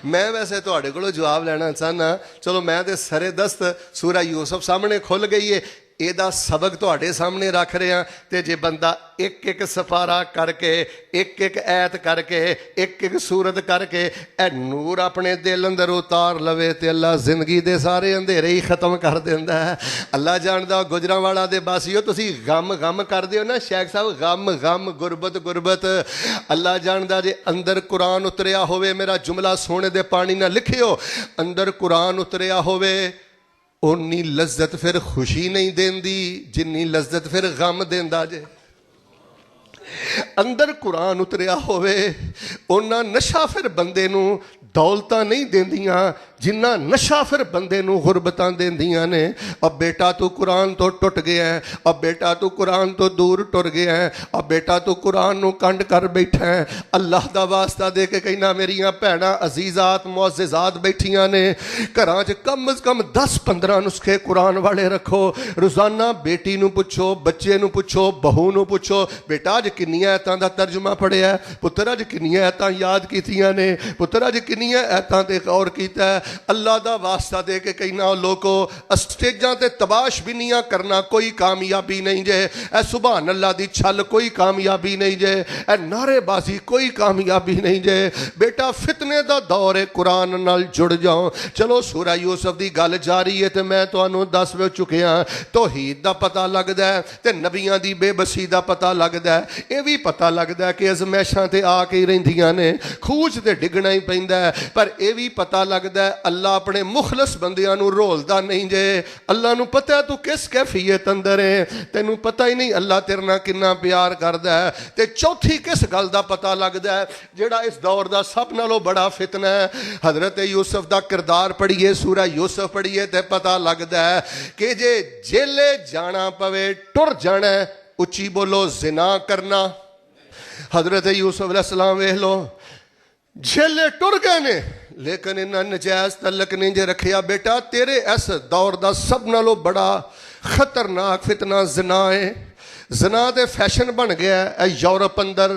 मैं वैसे तुहाडे कोलों जवाब लेना चाहना, चलो मैं तो सरे दस्त सूरा यूसुफ सामने खुल गई है, ਇਹਦਾ सबक ਤੁਹਾਡੇ ਸਾਹਮਣੇ ਰੱਖ ਰਿਹਾ। ਤੇ ਜੇ ਬੰਦਾ ਇੱਕ ਇੱਕ ਸਫਾਰਾ ਕਰਕੇ, ਇੱਕ ਇੱਕ ਐਤ ਕਰਕੇ, ਇੱਕ ਇੱਕ ਸੂਰਤ ਕਰਕੇ ਇਹ ਨੂਰ ਆਪਣੇ ਦਿਲ ਅੰਦਰ ਉਤਾਰ ਲਵੇ ਤੇ ਅੱਲਾ ਜ਼ਿੰਦਗੀ ਦੇ ਸਾਰੇ ਅੰਧੇਰੇ ਹੀ ਖਤਮ ਕਰ ਦਿੰਦਾ ਹੈ। ਅੱਲਾ ਜਾਣਦਾ ਗੁਜਰਾਂਵਾਲਾ ਦੇ ਬਾਸੀਓ ਤੁਸੀਂ ਗਮ ਕਰਦੇ ਹੋ ਨਾ ਸ਼ੇਖ ਸਾਹਿਬ, ਗਮ ਗੁਰਬਤ ਗੁਰਬਤ। ਅੱਲਾ ਜਾਣਦਾ ਜੇ ਅੰਦਰ ਕੁਰਾਨ ਉਤਰਿਆ ਹੋਵੇ, ਮੇਰਾ ਜੁਮਲਾ ਸੋਨੇ ਦੇ ਪਾਣੀ ਨਾਲ ਲਿਖਿਓ, ਅੰਦਰ ਕੁਰਾਨ ਉਤਰਿਆ ਹੋਵੇ उन्नी लज्जत फिर खुशी नहीं देंदी जिन्नी लज्जत फिर गम देंदा जे। अंदर कुरान उतरिया होवे उन्ना नशा फिर बंदे नू दौलतां नहीं देंदियां जिन्ना नशा फिर बंदे नू गुरबतां देंदियां ने। अब बेटा तू कुरान तो टुट गया है, अब बेटा तू कुरान तो दूर टुर गया है, अब बेटा तू कुरान नू कंड कर बैठा है। अल्लाह दा वास्ता दे के कहना मेरियां भैणां अजीजात मुअज़्ज़िज़ात बैठियां ने, घरां च कम अज़ कम 10-15 नुस्खे कुरान वाले रखो। रोज़ाना बेटी नू पुछो, बच्चे नू पुछो, बहू नू पुछो, बेटा अज किन्नियां आयतां दा तर्जुमा पढ़िया, पुत्तर अज किन्नियां आयतां याद कीतियां ने, पुत्तर अज किन्नियां आयतां ते गौर कीता है। अल्लाह दा वास्ता दे के कहना लोगो स्टेजां ते तबाश भी नहीं करना कोई कामयाबी नहीं जे, ए सुभान अल्लाह दी छल कोई कामयाबी नहीं जे, ए नारेबाजी कोई कामयाबी नहीं जे। बेटा फितने दा दौर है, कुरान नाल जुड़ जाओ। चलो सूरा यूसुफ दी गल जारी है ते मैं तुहानू दस चुकिया तौहीद दा पता लगदा है ते नबियां दी बेबसी दा पता लगदा है। ये भी पता लगदा है कि अजमैशां ते आ के रहिंदियां ने, खूज ते डिगना ही पैंदा है। पर यह भी पता लगता है अल्लाह अपने मुखलस बंदियां नू रोलदा नहीं जे। अल्लाह नू पता है तू किस कैफियत अंदर है, तेनू पता ही नहीं अल्लाह तेरे नाल किन्ना प्यार करदा है। ते चौथी किस गल दा पता लगदा है जेड़ा इस दौर दा सब नालों बड़ा फितना है। हजरत यूसुफ दा किरदार पढ़िए, सूरा यूसुफ पढ़िए ते पता लगदा है कि जे जेले जाना पवे टुर जाना, उच्ची बोलो जिना करना। हजरत यूसुफ अलैहिस्सलाम वेख लो जेले टुर गए ने लेकिन इन्हें नजायज़ तलक नहीं जे रखिया। बेटा तेरे इस दौर का सब नालों बड़ा खतरनाक फितना जिना है। जिना तो फैशन बन गया है यूरोप अंदर,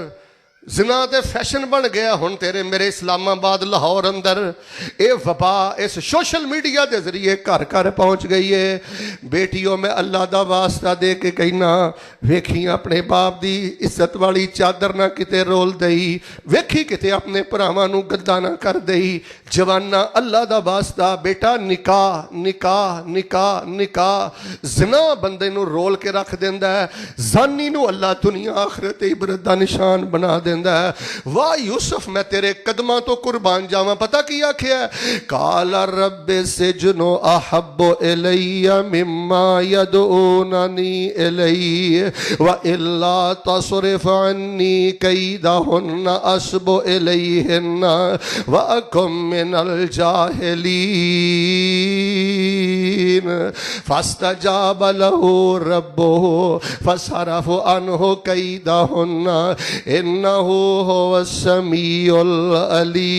जिना ते फैशन बन गया हुण तेरे मेरे इस्लामाबाद लाहौर अंदर। ये वबा इस सोशल मीडिया के जरिए घर घर पहुँच गई है। बेटियों मैं अल्लाह दा वास्ता दे के कहना वेखी अपने बाप दी इज्जत वाली चादर ना किते रोल दई, वेखी किते अपने भरावां नू गद्दा ना कर दई। जवाना अल्लाह दा वास्ता बेटा निकाह निकाह निकाह निकाह जिना बंदे नू रोल के रख देंदा है। जानी नू अल्लाह दुनिया आखिरत इबरत दा निशान बना दे। वाह यूसुफ मैं तेरे कदमां तो कुर्बान जावां। पता की आख्या काला रब्बे सिजनो अहब्बु इलैया मिम्मा यदऊननी इलैहि व इल्ला तसरिफ अन्नी कैदहुन्ना अस्बु इलैहिन्ना व अकुम मिनल जाहिलीन फस्तजाब लहु रब्बुहु फसरफ अन्हु कैदहुन्ना इन्ना हुवस्समीउल अलीम।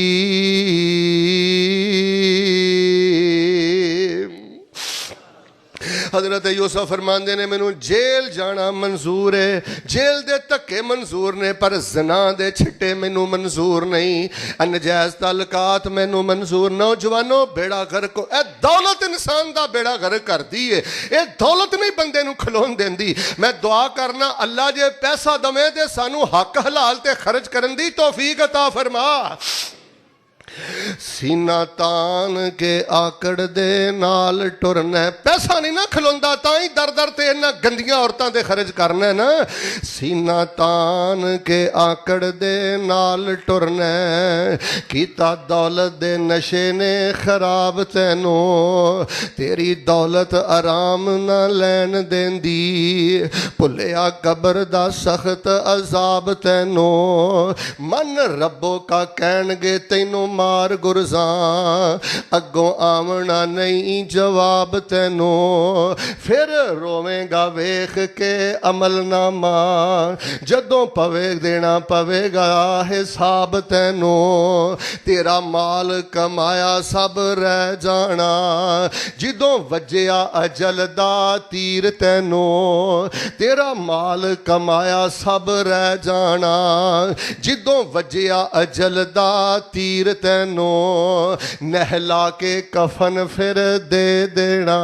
हजरत यूसुफ फरमांदे ने मैनू जेल जाना मंजूर है, जेल दे धक्के मंजूर ने, पर ज़ना दे छिट्टे मैनू मंजूर नहीं, नजायज़ ताल्लुकात मैनू मंजूर। नौजवानों बेड़ा गर्क ए दौलत इंसान दा बेड़ा गर्क करदी है। ये दौलत नहीं बंदे नू खलोन देंदी। मैं दुआ करना अल्लाह जे पैसा दवे ते सानू हक हलाल ते खर्च करन दी तौफीक अता फरमा। सीना तान के आकड़ दे नाल टुरना, पैसा नहीं ना खलोंदा ताई दर दर ते इन्हां गंदियां औरतां ते खर्च करना है ना। सीना तान के आकड़ दे नाल टुरना, कीता दौलत दे नशे ने खराब तैनू, तेरी दौलत आराम ना लैन देंदी, भुलिया कबर दा सख्त अजाब तैनू। मन रब्बो का कहणगे तैनू मार गुरजां अगों आवना नहीं जवाब तैनों फिर रोवेगा वेख के अमलनामा जदों पवे देना पवेगा हिसाब तैनों तेरा माल कमाया सब रह जाना जिदों वजया अजल दा तीर तैनों तेरा माल कमाया सब रह जाना जिदों वजया अजल दा तीर तैनों नहला के कफन फिर दे देना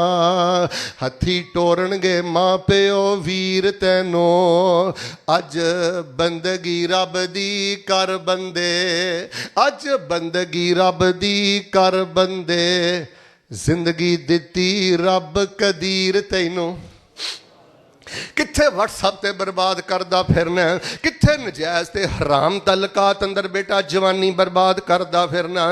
हथी टोरनगे मां प्यो वीर तैनों अज बंदगी रब दी कर बंदे अज बंदगी रब दी कर बंदे जिंदगी दिती रब कदीर तैनों किथे व्हाट्सएप ते बर्बाद करदा फिरना किथे नजायज़ ते हराम तलकात अंदर बेटा जवानी बर्बाद करदा फिरना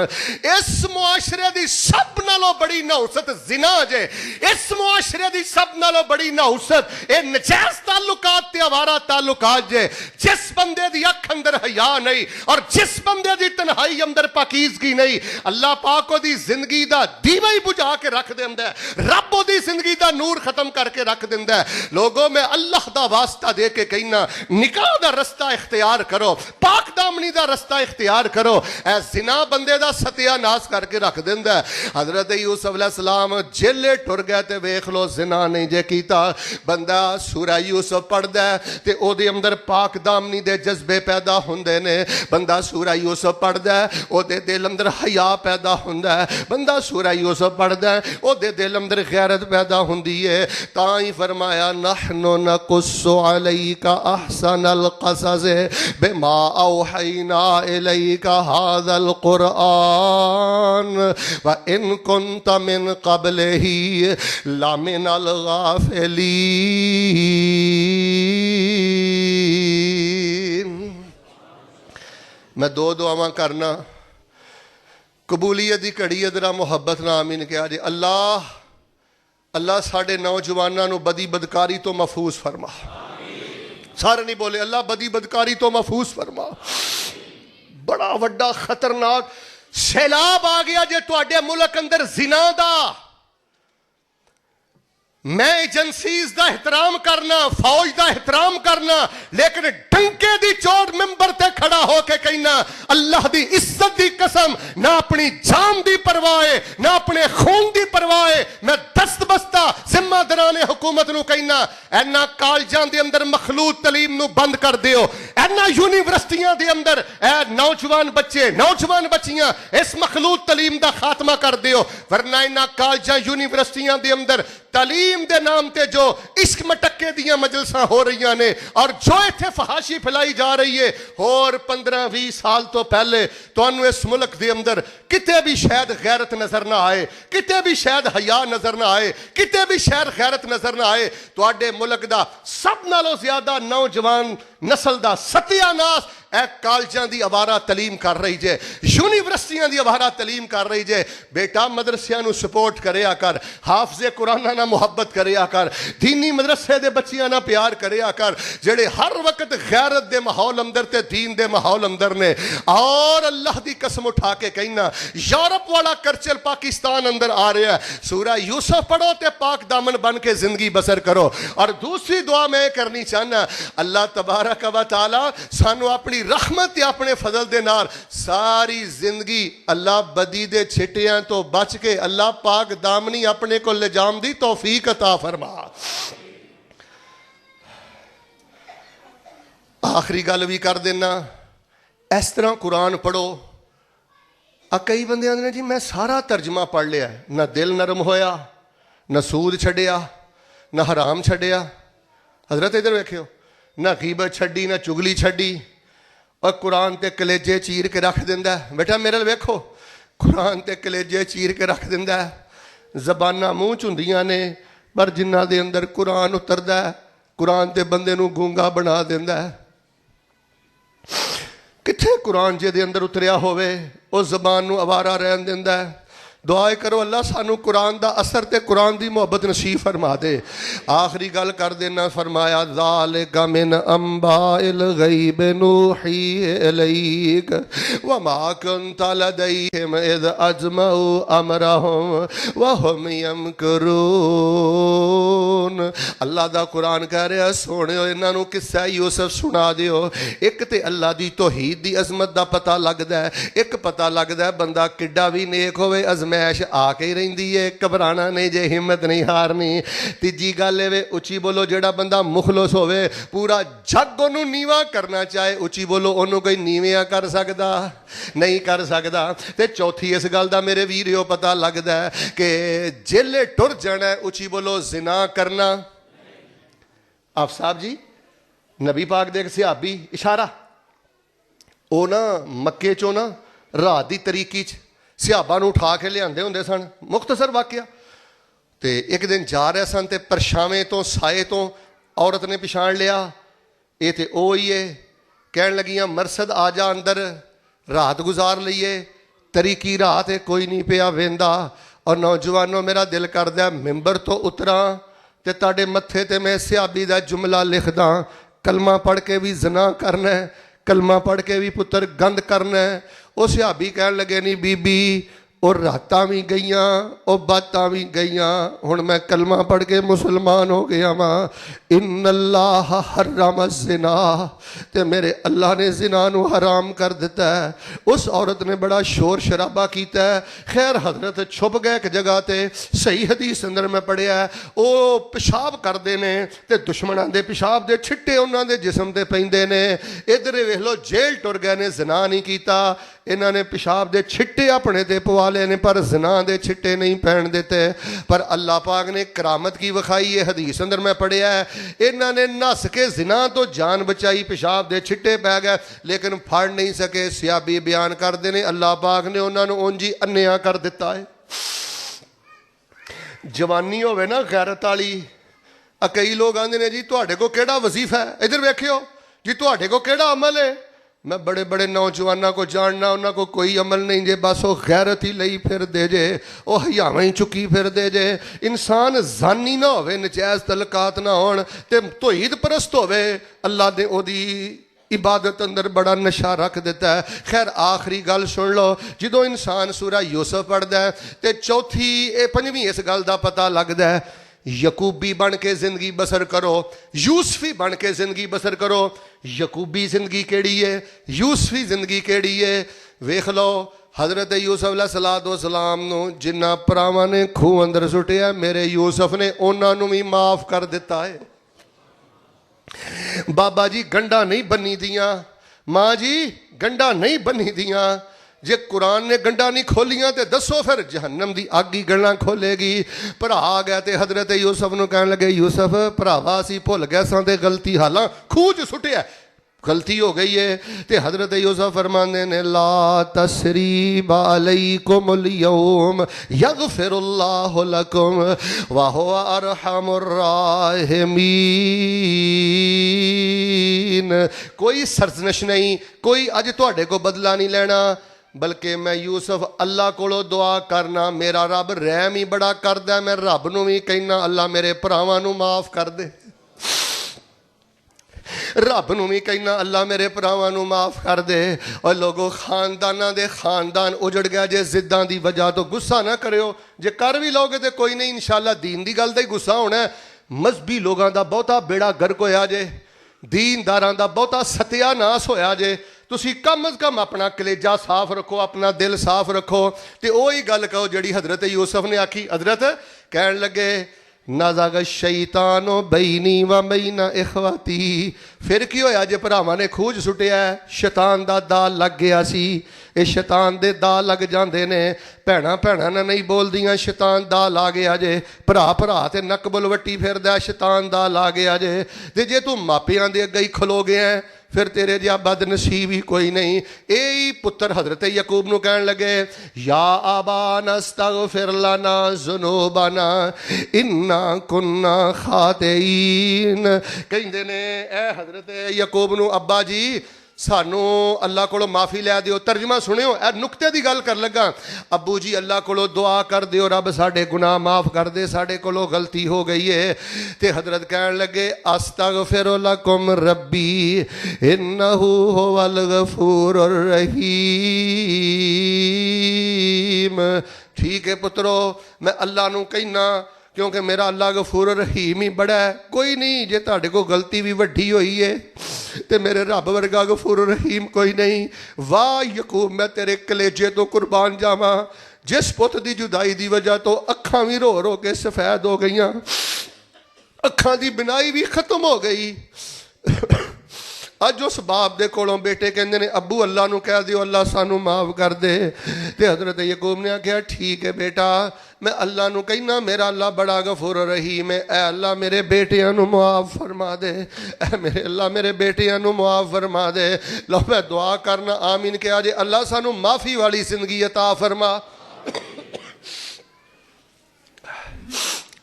इस मुआशरे दी सब नालों बड़ी नहुसत जिना जे इस मुआशरे दी सब नालों बड़ी नहुसत ए नजायज़ ताल्लुकात ते आवारा ताल्लुकात जे जिस बंदे दी अख अंदर हया नहीं और जिस बंदे दी तन्हाई अंदर पाकीज़गी नहीं अल्लाह पाक ओदी जिंदगी दा दीवा ही बुझा के रख दिंदा है रब ओदी जिंदगी दा नूर खत्म करके रख दिंदा है लोगों मैं अल्लाह दा वास्ता दे के कहना निकाह दा रस्ता इख्तियार करो पाक दामनी दा रस्ता इख्तियार करो ऐ जिना बंदे दा सत्यानाश करके रख दिंदा है हजरत यूसुफ अलैहिस्सलाम जेले टुर गए ते वेख लो जिना नहीं जे कीता बंदा सूरा यूसुफ पढ़दा है ते ओदे अंदर पाक दामनी दे जज्बे पैदा हुंदे ने बंदा सूरा यूसुफ पढ़दा है ओदे दिल अंदर हया पैदा हुंदा है बंदा सूरा यूसुफ पढ़दा है ओदे दिल अंदर गैरत पैदा हुंदी है तां ही फरमाया नहनु नकुस्सु अलैका अहसनल क़सस बिमा औहैना इलैका हाज़ल क़ुरआन व इन कुन्त मिन क़ब्लिही लमिनल गाफ़िलीन। मैं दो दुआवां करना कबूलियत की घड़ी अदरा मुहब्बत नाल आमीन कहा जी अल्लाह अल्लाह साढ़े नौजवानों को बदी बदकारी तो महफूज फरमा सारे नहीं बोले अल्लाह बदी बदकारी तो महफूज फरमा बड़ा वड्डा खतरनाक सैलाब आ गया जे तुहाडे मुल्क अंदर जिना दा मैं एजेंसीज का एहतराम करना फौज का एहतराम करना लेकिन डंके की चोट मिंबर ते खड़ा होके कहना अल्लाह की इज्जत की कसम ना अपनी जान की परवाह है ना अपने खून की परवाह है मैं दस्त बस्ता जिम्मेदारान हुकूमत नूं कहना इन्हां कॉलेजां दे अंदर मखलूत तलीम नूं बंद कर दिओ इन्हां यूनिवर्सिटियां दे अंदर नौजवान बच्चे नौजवान बच्चियां इस मखलूत तलीम का खात्मा कर दिओ वरना इन्हां कॉलेजां यूनिवर्सिटियां दे अंदर तलीम दे नाम ते जो इश्क मटक्के दियां मजलिसां हो रही ने और जो इत्थे फहाशी फैलाई जा रही है और 15-20 साल तो पहले तुहानू इस मुल्क दे अंदर किते भी शायद गैरत नजर ना आए किते भी शायद हया नजर ना आए किते भी शायद गैरत नजर ना आए तुहाडे मुल्क दा सब नालों ज्यादा नौजवान नस्ल दा सत्यानाश कॉलेजां दी अवारा तलीम कर रही जे यूनिवर्सिटियां दी अवारा तलीम कर रही जे बेटा मदरसियां नूं सपोर्ट करिया कर हाफिज़े कुरान ना मुहब्बत करिया कर दीनी मदरसे दे बच्चियां ना प्यार करिया कर जेड़े हर वक्त गैरत दे माहौल अंदर ते दीन दे माहौल अंदर ने और अल्लाह दी कसम उठा के कहना यूरोप वाला कल्चर पाकिस्तान अंदर आ रहा है सूरा यूसुफ पढ़ो ते पाक दामन बन के जिंदगी बसर करो और दूसरी दुआ मैं करनी चाहना अल्लाह तबारक व तआला सानू अपनी रहमत अपने फजल दे नाल सारी जिंदगी अल्लाह बदी दे छिटियां तो बच के अल्लाह पाक दामनी अपने को ले जाम दी तौफीक अता फरमा। आखिरी गल भी कर देना इस तरह कुरान पढ़ो कई बंदे आंदे ने जी मैं सारा तर्जमा पढ़ लिया ना दिल नरम होया ना सूद छड्डिया ना हराम छड्डिया हजरत इधर वेखियो ना गीबत छड्डी ना चुगली छड्डी और कुरान ते कलेजे चीर के रख दिंदा है बेटा मेरे वेखो कुरान ते कलेजे चीर के रख दिंदा है जबाना मूँह च हुंदियां ने पर जिन्हां दे अंदर कुरान उतरदा है कुरान ते बंदे नूं गूंगा बना दिंदा है। किथे कुरान जे दे अंदर उतरिया होवे उस जबान नूं अवारा रहन दिंदा है दुआ करो अल्लाह सानू कुरान दा असर ते कुरान दी मोहब्बत नसीब फरमा दे। आखिरी गल कर देना, फरमाया ज़ालिका मिन अंबाइल गैब नूही इलैक व मा कुन्ता लदैहिम इज़ अजमऊ अमरहुम व हुम यमकरून। अल्लाह दा कुरान कह रहा सोने इन्हां नू किस्सा यूसुफ सुना दिओ। एक ते अल्लाह दी तौहीद दी अजमत दा पता लगदा है, एक पता लगदा है बंदा किड्डा भी नेक होवे अजमैश आके ही रहिंदी है, घबराना नहीं जे, हिम्मत नहीं हारनी। तीजी गल वे उची बोलो, जेड़ा बंदा मुखलस होवे पूरा जग ओनू नीवा करना चाहे, उची बोलो ओनू कोई नीवियां कर सकदा नहीं कर सकदा। ते चौथी इस गल दा मेरे वीरियो पता लगदा है कि जेले टुर जाना है, उची बोलो जिना करना। आप साहब जी नबी पाक दे सहाबी इशारा ਉਹ ਨਾ मक्के चो ना रात की तरीकी सिहाबा नूं उठा के लियाते होंदे सन। मुख्तसर वाकिया। तो एक दिन जा रहे सन तो परछावें तो साए तो औरत ने पछाण लिया ये तो वो ही है। कहन लगियां मरसद आ जा अंदर रात गुजार लीए। तरीकी रात है, कोई नहीं पिया वेंदा। और नौजवानों मेरा दिल करदा मिंबर तो उतरा तो तुहाडे मत्थे ते मैं सिहाबी दा जुमला लिखदा, कलमा पढ़ के भी जना करना है, कलमा पढ़ के भी पुत्र गंद करना है। वो सिहाबी कहन लगे नहीं बीबी और रातां भी गईयां और बातां भी गईयां, हुण मैं कलमा पढ़ के मुसलमान हो गया वां। इन्नल्लाह हर्रम ज़िना, ते मेरे अल्लाह ने ज़िना नू हराम कर दिता है। उस औरत ने बड़ा शोर शराबा किया है। खैर हजरत छुप गए एक जगह ते। सही हदीस अंदर मैं पढ़िया वो पेशाब करते ने ते दुश्मनों के पेशाब के छिट्टे उन्होंने जिसम ते पैंदे ने। इधर वेख लो जेल टुर गए ने, ज़िना नहीं किया, इन्होंने पेशाब के छिट्टे अपने ते पवा ले ने, पर ज़िना दे छिट्टे नहीं पैण देते। पर अल्लाह पाक ने करामत की विखाई है। हदीस अंदर मैं पढ़िया है इन्होंने नस के ज़िना तो जान बचाई, पेशाब दे छिट्टे पै गए लेकिन फड़ नहीं सके। सियाबी बयान करते हैं अल्लाह पाक ने उन्होंने उंज ही अन्निया कर दिता है। जवानी होवे ना गैरत वाली, कई लोग आंदे ने जी तुहाडे को केड़ा वजीफा है, इधर वेखियो जी तुहाडे को केड़ा अमल है। मैं बड़े बड़े नौजवानों को जानना, उन्होंने को कोई अमल नहीं जे, बस वो गैरत ही लई फिर दे जे, वो हयावां ही चुकी फिर दे जे। इंसान जानी ना होवे, नजायज़ तलकात ना होण ते तौहीद परस्त होवे, अल्लाह ने ओदी इबादत अंदर बड़ा नशा रख दिता है। खैर आखिरी गल सुन लो, जो इंसान सूरा यूसुफ पढ़ता है तो चौथी ये पंजवीं इस गल का पता लगता है, यकूबी बन के जिंदगी बसर करो, यूसफी बन के जिंदगी बसर करो। यकूबी जिंदगी केड़ी है, यूसफी जिंदगी केड़ी है। वेख लो हजरत यूसुफ अलैहिस्सलाम नूं जिन्ना भरावां ने खूह अंदर सुटिया, मेरे यूसुफ ने उन्होंने भी माफ़ कर दिता है। बाबा जी गंढा नहीं बनी दियां, माँ जी गंढा नहीं बनी दियां। जे कुरान ने गंढा नहीं खोलियां तो दसो फिर जहन्नम की अग ही गंढा खोलेगी। भरा आ गया तो हजरत यूसुफ नूं कहन लगे यूसुफ भरावा असीं भुल गए सां ते गलती हालां खूह च सुटिया, गलती हो गई है। तो हजरत यूसुफ फरमाते ने ला तसरीबा अलैकुमुल यौम यगफिरुल्लाहु लकुम व हुवा अरहमुर राहिमीन। कोई सरजनश नहीं, कोई अज तुहाडे को बदला नहीं लेना, बल्कि मैं यूसुफ अल्लाह कोलों दुआ करना, मेरा रब रहम ही बड़ा करदा। मैं रब नूं भी कहना अल्लाह मेरे भरावां नूं माफ़ कर दे, रब नूं भी कहना अल्लाह मेरे भरावां नूं माफ़ कर दे। और लोगों खानदाना दे खानदान उजड़ गया जे जिद्दां दी वजह तो। गुस्सा ना करियो, जे कर भी लोगे तो कोई नहीं, इंशाअल्लाह दीन दी गल दा ही गुस्सा होना है। मजहबी लोगों का बहुता बेड़ा गर्क होया जे, दीनदारां दा बहुता सत्यानाश होया जे। तुसी कम अज कम अपना कलेजा साफ रखो, अपना दिल साफ रखो। तो वही गल कहो जिहड़ी हजरत यूसुफ ने आखी। हजरत कहन लगे नाज़ाग शैतानो बैनी व बैना इखवती। फिर की होया जे भरावां ने खूह सुटिया, शैतान दा दा लग गया सी। ये शैतान दे दा लग जाते ने, भैणां भैणां नाल नहीं बोलदियां, शैतान दा ला गया जे। भरा भरा ते नक बुलवट्टी फिरदा, शैतान दा ला गया जे। ते जे तू मापियां दे अगे ही खलो गया फिर तेरे जिहा बदनसीब ही कोई नहीं। यही पुत्र हजरत यकूब नूं कहन लगे या आबाना अस्तगफिर लना ज़ुनूबना इन्ना कुन्ना खातिईन। कहंदे ने ए हजरत यकूब नूं अब्बा जी सानू अल्लाह कोलों माफ़ी लै दिओ। तर्जमा सुनियो, ए नुकते की गल कर लगा। अब्बू जी अल्लाह कोलों दुआ कर दिओ, रब साडे गुनाह माफ़ कर दे, साडे कोलों गलती हो गई है। ते हजरत कहन लगे अस्तगफिरु लकुम रब्बी इन्नहु हुवल गफूरुर रहीम। ठीक है पुत्रो, मैं अल्लाह नू कहना क्योंकि मेरा अल्लाह गफूर रहीम ही बड़ा है। कोई नहीं, जे तुहाडे कोल गलती भी वड्डी होई है ते मेरे रब वर्गा गफूर रहीम कोई नहीं। वाह यकूब, मैं तेरे कलेजे तो कुर्बान जावां, जिस पुत की जुदाई की वजह तो अखां भी रो रो के सफेद हो गई, अखां की बिनाई भी खत्म हो गई। अज उस बाप दे कोलों बेटे कहंदे ने अब्बू अल्लाह नू कह दिओ अल्लाह सानू माफ़ कर दे। ते हजरत यकूब ने आख्या ठीक है बेटा, मैं अल्लाह नू कहना मेरा अल्लाह बड़ा गफूर रहीम है। ऐ अल्लाह मेरे बेटियां नू मुआफ़ फरमा दे, ऐ मेरे अल्लाह मेरे बेटियां नू मुआफ़ फरमा दे। लो मैं दुआ करना आमीन कहा जे अल्लाह सानू माफ़ी वाली जिंदगी अता फरमा।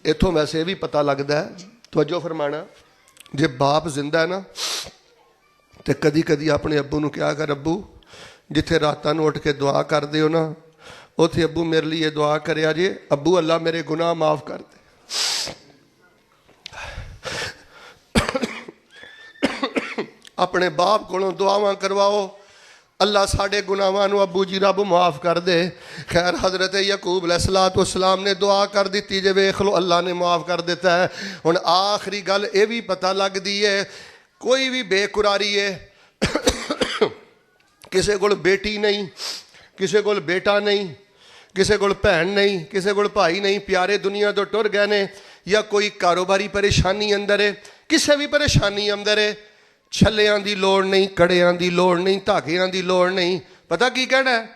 इथों वैसे भी पता लगता है, तवज्जो फरमाना, जे बाप जिंदा है ना तो कदी कदी अपने अब्बू नू क्या कर, अब्बू जिथे रातां नू उठ के दुआ कर दिओ ना, उथे अब्बू मेरे लिए दुआ करिया जे अब्बू अल्लाह मेरे गुनाह माफ़ कर दे। अपने बाप कोलों दुआवां करवाओ, अल्लाह साढ़े गुनाहां नू अब्बू जी रब माफ़ कर दे। खैर हजरत यकूब अलैहिस्सलाम ने दुआ कर दी जे वेख लो अल्लाह ने माफ़ कर दिता है। हुण आखिरी गल ये भी पता लगती है, कोई भी बेकुरारी है, किसी को बेटी नहीं, किसी को बेटा नहीं, किसी को भैन नहीं, किसी को भाई नहीं, प्यारे दुनिया तो टुर गए ने, या कोई कारोबारी परेशानी अंदर है, किसी भी परेशानी अंदर है, छलियां की लोड़ नहीं, कड़ियां की लोड़ नहीं, धागियां की लोड़ नहीं। पता की कहना है,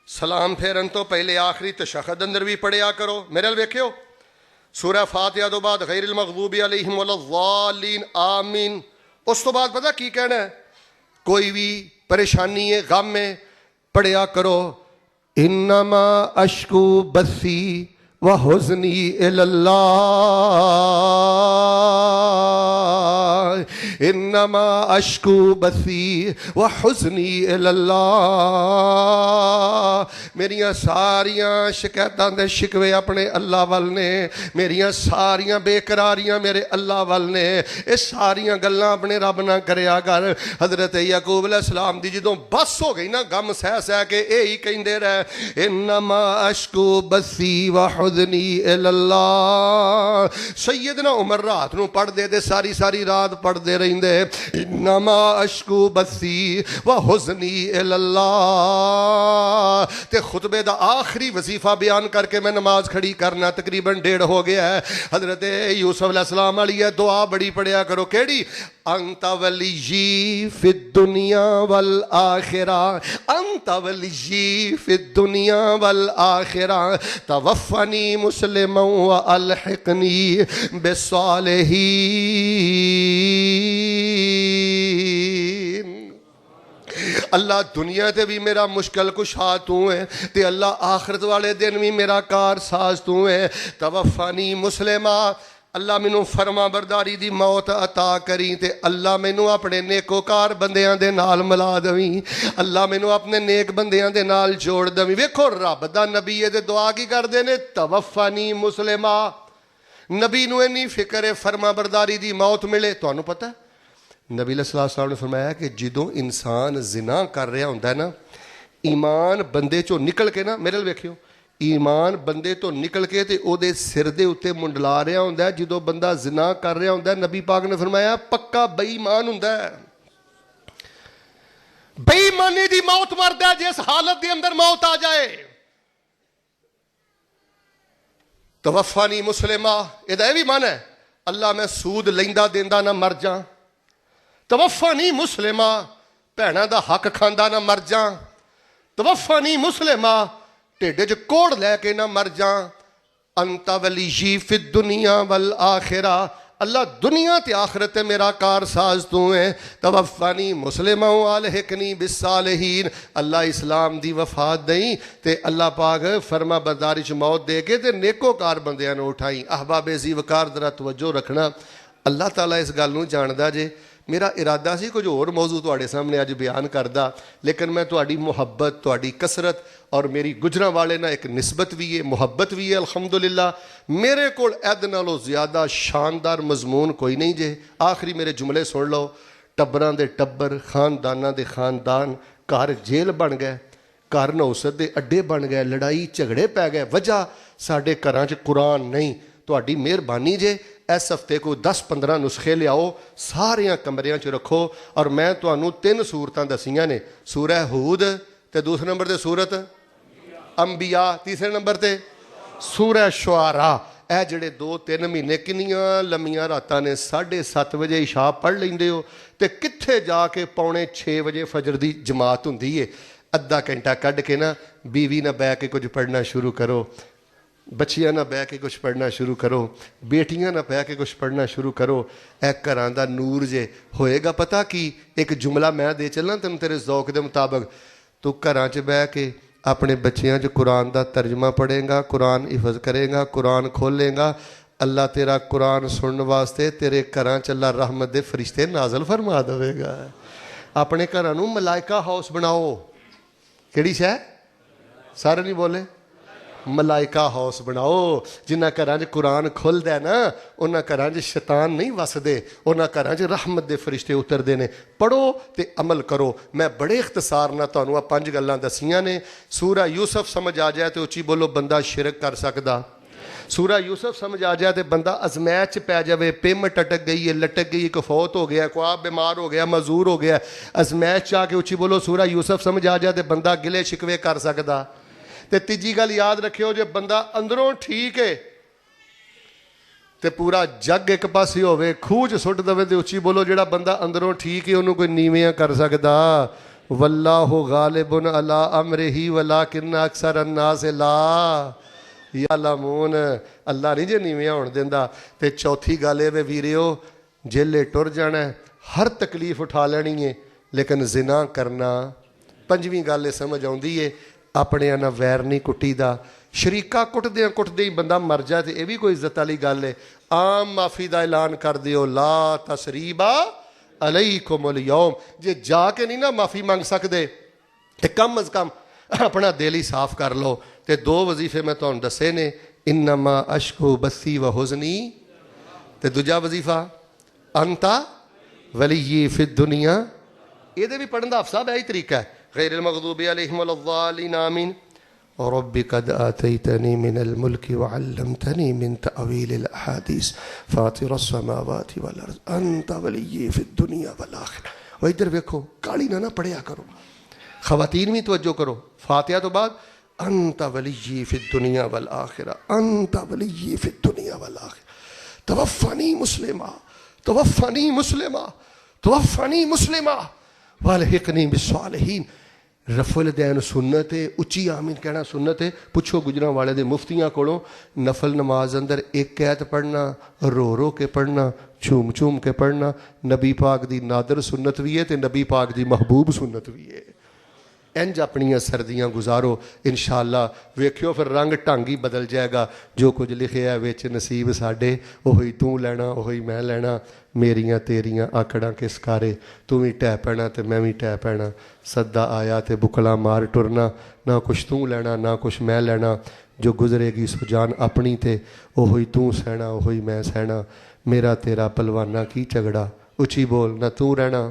सलाम फेरन तो पहले आखिरी तशहद अंदर भी पढ़िया करो। मेरे नाल वेखियो, सूरह फातिहा तो बाद गैरिल मग़ज़ूबि अलैहिम वलद्दालीन आमीन। उस तो बाद पता की कहना है, कोई भी परेशानी है, गम है, पढ़िया करो इन्नमा अश्कू बसी व हुज़नी इलल्लाह, इन्नमा अश्कू बसी व हुज़नी इलल्लाह। मेरिया सारियां शिकायतां दे शिकवे अपने अल्लाह वल ने, मेरिया सारियां बेकरारियां मेरे अल्लाह वल ने। ये सारियां गल्लां अपने रब नाल करया कर। हजरत याकूब अलैहिस्सलाम दी जदों बस हो गई ना, गम सह सह के यही कहंदे रहे, इन्नमा अश्कू बसी व हुज़नी इलल्लाह। सैयदना उमर रात नूं पढ़दे ते सारी सारी रात पढ़दे रहिंदे, इन्नमा अश्कू बसी व हुज़नी इलल्लाह। ते खुतबे दा आखिरी वजीफा बयान करके मैं नमाज खड़ी करना, तकरीबन 1:30 हो गया है। हजरत यूसुफ अलैहिस्सलाम वाली है दुआ बड़ी पढ़िया करो, केड़ी, अंत वलिय्यी फिद दुनिया वल आखिरा, अंत वलिय्यी फिद दुनिया वल आखिरा, तवफ़्फ़नी मुस्लिमन व अलहिक़नी बिस्सालिहीन। अल्लाह दुनिया ते भी मेरा मुश्किल कुशा तू है, ते अल्लाह आखिरत वाले दिन भी मेरा कार साज तू है। तवफ़्फ़नी मुस्लिमा, अल्लाह मैनू फरमा बरदारी दी मौत अता करी, ते अल्लाह मैनू अपने नेकोकार बंदियां दे नाल मिला दवी, अल्लाह मैनू अपने नेक बंदियां दे नाल जोड़ दवी। वेखो रब दा नबी ये दुआ की करदे ने, तवफ़्फ़नी मुस्लिमा। नबी नू इन्नी फिक्र है फरमा बरदारी दी मौत मिले। तुहानू पता है नबी अलैहिस्सलाम ने फरमाया कि जदों इंसान जिना कर रहा होंदा है ना, ईमान बंदे चों निकल के ना, मेरे नाल वेखियो, ईमान बंदे तो निकल के ते ओदे सिर दे उत्ते मुंडला रहा होंदा है। जदों बंदा जिना कर रहा होंदा है, नबी पाक ने फरमाया पक्का बेईमान होंदा है। बेईमानी दी मौत मरदा है जिस हालत दे अंदर मौत आ जाए। तवफ़्फ़नी मुस्लिमा, इहदा यह भी मन है अल्लाह मैं सूद लैंदा देंदा ना मर जा। तवफ़्फ़नी मुस्लिमा, भैणां दा हक खांदा ना मर जा। तवफ़्फ़नी मुस्लिमा, ढिड च कोड़ लैके ना मर जा। अंत वलिय्यी फिद दुनिया वल आखिरा, अल्लाह दुनिया ते आखिरत मेरा कारसाज तू है। तवफ़्फ़नी मुस्लिमा व अलहिक़नी बिस्सालिहीन, अल्लाह इस्लाम दी वफात दई ते अल्लाह पाक फरमा बरदारी च मौत दे के ते नेकोकार बंदियां नूं उठाई। अहबाब ज़ी वकार जरा तवज्जो रखना, अल्लाह ताला इस गल नूं जानदा जे ਮੇਰਾ ਇਰਾਦਾ ਸੀ ਕੁਝ ਹੋਰ ਮੌਜੂ ਤੁਹਾਡੇ ਸਾਹਮਣੇ ਅੱਜ ਬਿਆਨ ਕਰਦਾ, ਲੇਕਿਨ ਮੈਂ ਤੁਹਾਡੀ ਮੁਹੱਬਤ, ਤੁਹਾਡੀ ਕਸਰਤ ਔਰ ਮੇਰੀ ਗੁਜਰਾਂਵਾਲੇ ਨਾਲ ਇੱਕ ਨਿਸਬਤ ਵੀ ਹੈ, ਮੁਹੱਬਤ ਵੀ ਹੈ ਅਲਹਮਦੁਲਿਲਾ। ਮੇਰੇ ਕੋਲ ਇਹਦੇ ਨਾਲੋਂ ਜ਼ਿਆਦਾ ਸ਼ਾਨਦਾਰ ਮਜ਼ਮੂਨ ਕੋਈ ਨਹੀਂ ਜੇ। ਆਖਰੀ ਮੇਰੇ ਜੁਮਲੇ ਸੁਣ ਲਓ। ਟੱਬਰਾਂ ਦੇ ਟੱਬਰ, ਖਾਨਦਾਨਾਂ ਦੇ ਖਾਨਦਾਨ, ਘਰ ਜੇਲ੍ਹ ਬਣ ਗਏ, ਘਰ ਨੌਸਤ ਦੇ ਅੱਡੇ ਬਣ ਗਏ, ਲੜਾਈ ਝਗੜੇ ਪੈ ਗਏ। ਵਜ੍ਹਾ ਸਾਡੇ ਘਰਾਂ 'ਚ ਕੁਰਾਨ ਨਹੀਂ। ਤੁਹਾਡੀ ਮਿਹਰਬਾਨੀ ਜੇ ਇਸ ਹਫ਼ਤੇ ਕੋਈ 10-15 ਨੁਸਖੇ ਲਿਆਓ, ਸਾਰਿਆਂ ਕਮਰਿਆਂ 'ਚ ਰੱਖੋ। ਔਰ ਮੈਂ ਤੁਹਾਨੂੰ 3 ਸੂਰਤਾਂ ਦਸੀਆਂ ਨੇ, ਸੂਰਹ ਹੂਦ, ਤੇ ਦੂਸਰੇ ਨੰਬਰ 'ਤੇ ਸੂਰਤ ਅੰਬੀਆ, ਤੀਸਰੇ ਨੰਬਰ 'ਤੇ ਸੂਰਹ ਸ਼ੁਆਰਾ। ਇਹ ਜਿਹੜੇ 2-3 ਮਹੀਨੇ ਕਿੰਨੀਆਂ ਲੰਮੀਆਂ ਰਾਤਾਂ ਨੇ। 7:30 ਵਜੇ ਇਸ਼ਾ ਪੜ੍ਹ ਲੈਂਦੇ ਹੋ ਤੇ ਕਿੱਥੇ ਜਾ ਕੇ 5:45 ਵਜੇ ਫਜਰ ਦੀ ਜਮਾਤ ਹੁੰਦੀ ਏ। ਅੱਧਾ ਘੰਟਾ ਕੱਢ ਕੇ ਨਾ ਬੀਵੀ ਨਾਲ ਬਹਿ ਕੇ ਕੁਝ ਪੜ੍ਹਨਾ ਸ਼ੁਰੂ ਕਰੋ, ਬੱਚਿਆਂ ਨਾਲ ਬਹਿ ਕੇ ਕੁਝ ਪੜ੍ਹਨਾ ਸ਼ੁਰੂ ਕਰੋ, ਬੇਟੀਆਂ ਨਾਲ ਬਹਿ ਕੇ ਕੁਝ ਪੜ੍ਹਨਾ ਸ਼ੁਰੂ ਕਰੋ। ਇਹ ਘਰਾਂ ਦਾ ਨੂਰ ਜੇ ਹੋਏਗਾ। ਪਤਾ ਕੀ, ਇੱਕ ਜੁਮਲਾ ਮੈਂ ਦੇ ਚੱਲਾਂ ਤੈਨੂੰ ਤੇਰੇ ਜ਼ੌਕ ਦੇ ਮੁਤਾਬਕ। ਤੂੰ ਘਰਾਂ 'ਚ ਬਹਿ ਕੇ ਆਪਣੇ ਬੱਚਿਆਂ 'ਚ ਕੁਰਾਨ ਦਾ ਤਰਜਮਾ ਪੜ੍ਹੇਗਾ, ਕੁਰਾਨ ਹਿਫਜ਼ ਕਰੇਗਾ, ਕੁਰਾਨ ਖੋਲੇਗਾ, ਅੱਲਾ ਤੇਰਾ ਕੁਰਾਨ ਸੁਣਨ ਵਾਸਤੇ ਤੇਰੇ ਘਰਾਂ 'ਚ ਅੱਲਾ ਰਹਿਮਤ ਦੇ ਫਰਿਸ਼ਤੇ ਨਾਜ਼ਲ ਫਰਮਾ ਦੇਵੇਗਾ। ਆਪਣੇ ਘਰਾਂ ਨੂੰ ਮਲਾਇਕਾ ਹਾਊਸ ਬਣਾਓ। ਕਿਹੜੀ ਸ਼ੈ? ਸਾਰੇ ਨਹੀਂ ਬੋਲੇ। ਮਲਾਇਕਾ ਹਾਊਸ ਬਣਾਓ। ਜਿਨ੍ਹਾਂ ਘਰਾਂ 'ਚ ਕੁਰਾਨ ਖੁੱਲ੍ਹਦਾ ਨਾ, ਉਹਨਾਂ ਘਰਾਂ 'ਚ ਸ਼ੈਤਾਨ ਨਹੀਂ ਵਸਦੇ, ਉਹਨਾਂ ਘਰਾਂ 'ਚ ਰਹਿਮਤ ਦੇ ਫਰਿਸ਼ਤੇ ਉਤਰਦੇ ਨੇ। ਪੜ੍ਹੋ ਤੇ ਅਮਲ ਕਰੋ। ਮੈਂ ਬੜੇ ਇਖਤਸਾਰ ਨਾਲ ਤੁਹਾਨੂੰ ਆਹ 5 ਗੱਲਾਂ ਦਸੀਆਂ ਨੇ। ਸੂਰਾ ਯੂਸਫ ਸਮਝ ਆ ਜਾਏ ਤੇ ਉੱਚੀ ਬੋਲੋ, ਬੰਦਾ ਸ਼ਿਰਕ ਕਰ ਸਕਦਾ। ਸੂਰਾ ਯੂਸਫ ਸਮਝ ਆ ਜਾਏ ਤੇ ਬੰਦਾ ਅਜ਼ਮੈਸ਼ 'ਚ ਪੈ ਜਾਵੇ, ਪੇਮੈਂਟ ਅਟਕ ਗਈ ਹੈ, ਲਟਕ ਗਈ, ਇੱਕ ਫੌਤ ਹੋ ਗਿਆ, ਕੋਈ ਆਪ ਬਿਮਾਰ ਹੋ ਗਿਆ, ਮਜ਼ਦੂਰ ਹੋ ਗਿਆ, ਅਜ਼ਮੈਸ਼ 'ਚ ਆ ਕੇ ਉੱਚੀ ਬੋਲੋ ਸੂਰਾ ਯੂਸਫ ਸਮਝ ਆ ਜਾਏ ਤੇ ਬੰਦਾ ਗਿਲੇ ਸ਼ਿਕਵੇ ਕਰ ਸਕਦਾ। ਤੇ ਤੀਜੀ ਗੱਲ ਯਾਦ ਰੱਖਿਓ, ਜੇ ਬੰਦਾ ਅੰਦਰੋਂ ਠੀਕ ਹੈ ਤੇ ਪੂਰਾ ਜੱਗ ਇੱਕ ਪਾਸੇ ਹੋਵੇ, ਖੂਹ 'ਚ ਸੁੱਟ ਦੇਵੇ ਤੇ ਉੱਚੀ ਬੋਲੋ, ਜਿਹੜਾ ਬੰਦਾ ਅੰਦਰੋਂ ਠੀਕ ਹੈ ਉਹਨੂੰ ਕੋਈ ਨੀਵਿਆਂ ਕਰ ਸਕਦਾ। ਵੱਲਾਹੁ ਗਾਲਿਬੁਨ ਅਲਾ ਅਮਰਿhi ਵਲਾਕਿਨ ਅਕਸਰ अन्नास ਲਾ ਯਅਲਮੂਨ। ਅੱਲਾ ਨਹੀਂ ਜੇ ਨੀਵਿਆਂ ਹੋਣ ਦਿੰਦਾ। ਤੇ ਚੌਥੀ ਗੱਲ ਇਹ ਵੇ ਵੀਰਿਓ, ਜੇਲੇ ਟੁਰ ਜਾਣਾ, ਹਰ ਤਕਲੀਫ ਉਠਾ ਲੈਣੀ ਹੈ, ਲੇਕਿਨ ਜ਼ਿਨਾ ਕਰਨਾ। ਪੰਜਵੀਂ ਗੱਲ ਇਹ ਸਮਝ ਆਉਂਦੀ ਹੈ, ਆਪਣਿਆਂ ਨਾਲ ਵੈਰ ਨਹੀਂ ਕੁੱਟੀ ਦਾ। ਸ਼ਰੀਕਾ ਕੁੱਟਦਿਆਂ ਕੁੱਟਦੇ ਹੀ ਬੰਦਾ ਮਰ ਜਾਏ ਤੇ ਇਹ ਵੀ ਕੋਈ ਇੱਜ਼ਤ ਵਾਲੀ ਗੱਲ ਹੈ। ਆਮ ਮਾਫੀ ਦਾ ਐਲਾਨ ਕਰ ਦਿਓ, ਲਾ ਤਸਰੀਬਾ ਅਲੈਕੁਮੁਲ ਯੌਮ। ਜੇ ਜਾ ਕੇ ਨਹੀਂ ਨਾ ਮਾਫੀ ਮੰਗ ਸਕਦੇ ਤੇ ਕਮ ਅਜ਼ ਕਮ ਆਪਣਾ ਦਿਲ ਹੀ ਸਾਫ਼ ਕਰ ਲਓ। ਤੇ 2 ਵਜ਼ੀਫੇ ਮੈਂ ਤੁਹਾਨੂੰ ਦੱਸੇ ਨੇ, ਇਨਮਾ ਅਸ਼ਕੂ ਬਸੀ ਵ ਹੁਜ਼ਨੀ, ਤੇ ਦੂਜਾ ਵਜ਼ੀਫਾ ਅੰਤਾ ਵਲੀਯੀ ਫਿ ਦੁਨੀਆ। ਇਹਦੇ ਵੀ ਪੜ੍ਹਨ ਦਾ ਹਫਸਾ ਇਹੀ ਤਰੀਕਾ ਹੈ। غير المغضوب عليهم ولا الضالين آمين رب قد آتيتني من الملك وعلمتني من تأويل الأحاديث فاطر السماوات والأرض أنت ولي في الدنيا والآخرة۔ اور ادھر دیکھو کالی نہ پڑھیا کرو، خواتین بھی توجہ کرو۔ فاتحہ تو بعد أنت ولي في الدنيا والآخرة أنت ولي في الدنيا والآخرة توفني مسلما توفني مسلما توفنی مسلما والحقنی بالصالحین. رفع الدین سنت ہے, اچھی آمین کہنا سنت ہے. پوچھو گجرانوالے دے مفتیاں کولوں نفل نماز اندر ایک قید پڑھنا, رو رو کے پڑھنا, چوم چوم کے پڑھنا نبی پاک دی نادر سنت بھی ہے تے نبی پاک دی محبوب سنت بھی ہے. انج اپنیاں سردیاں گزارو انشاءاللہ, ویکھیو پھر رنگ ٹھنگ ہی بدل جائے گا. جو کچھ لکھیا ہے وچ نصیب ساڈے اوہی تو لینا اوہی میں لینا. میریاں تیریاں آکڑاں کس کارے, تو بھی ٹہ پینا تے میں بھی ٹہ پینا. سدا آیا تے بکلا مار ٹرنا, نہ کچھ تو لینا نہ کچھ میں لینا. جو گزرے گی سو جان اپنی تے اوہی تو سہنا اوہی میں سہنا. میرا تیرا پلوانہ کی جھگڑا, اچھی بول نہ تو رہنا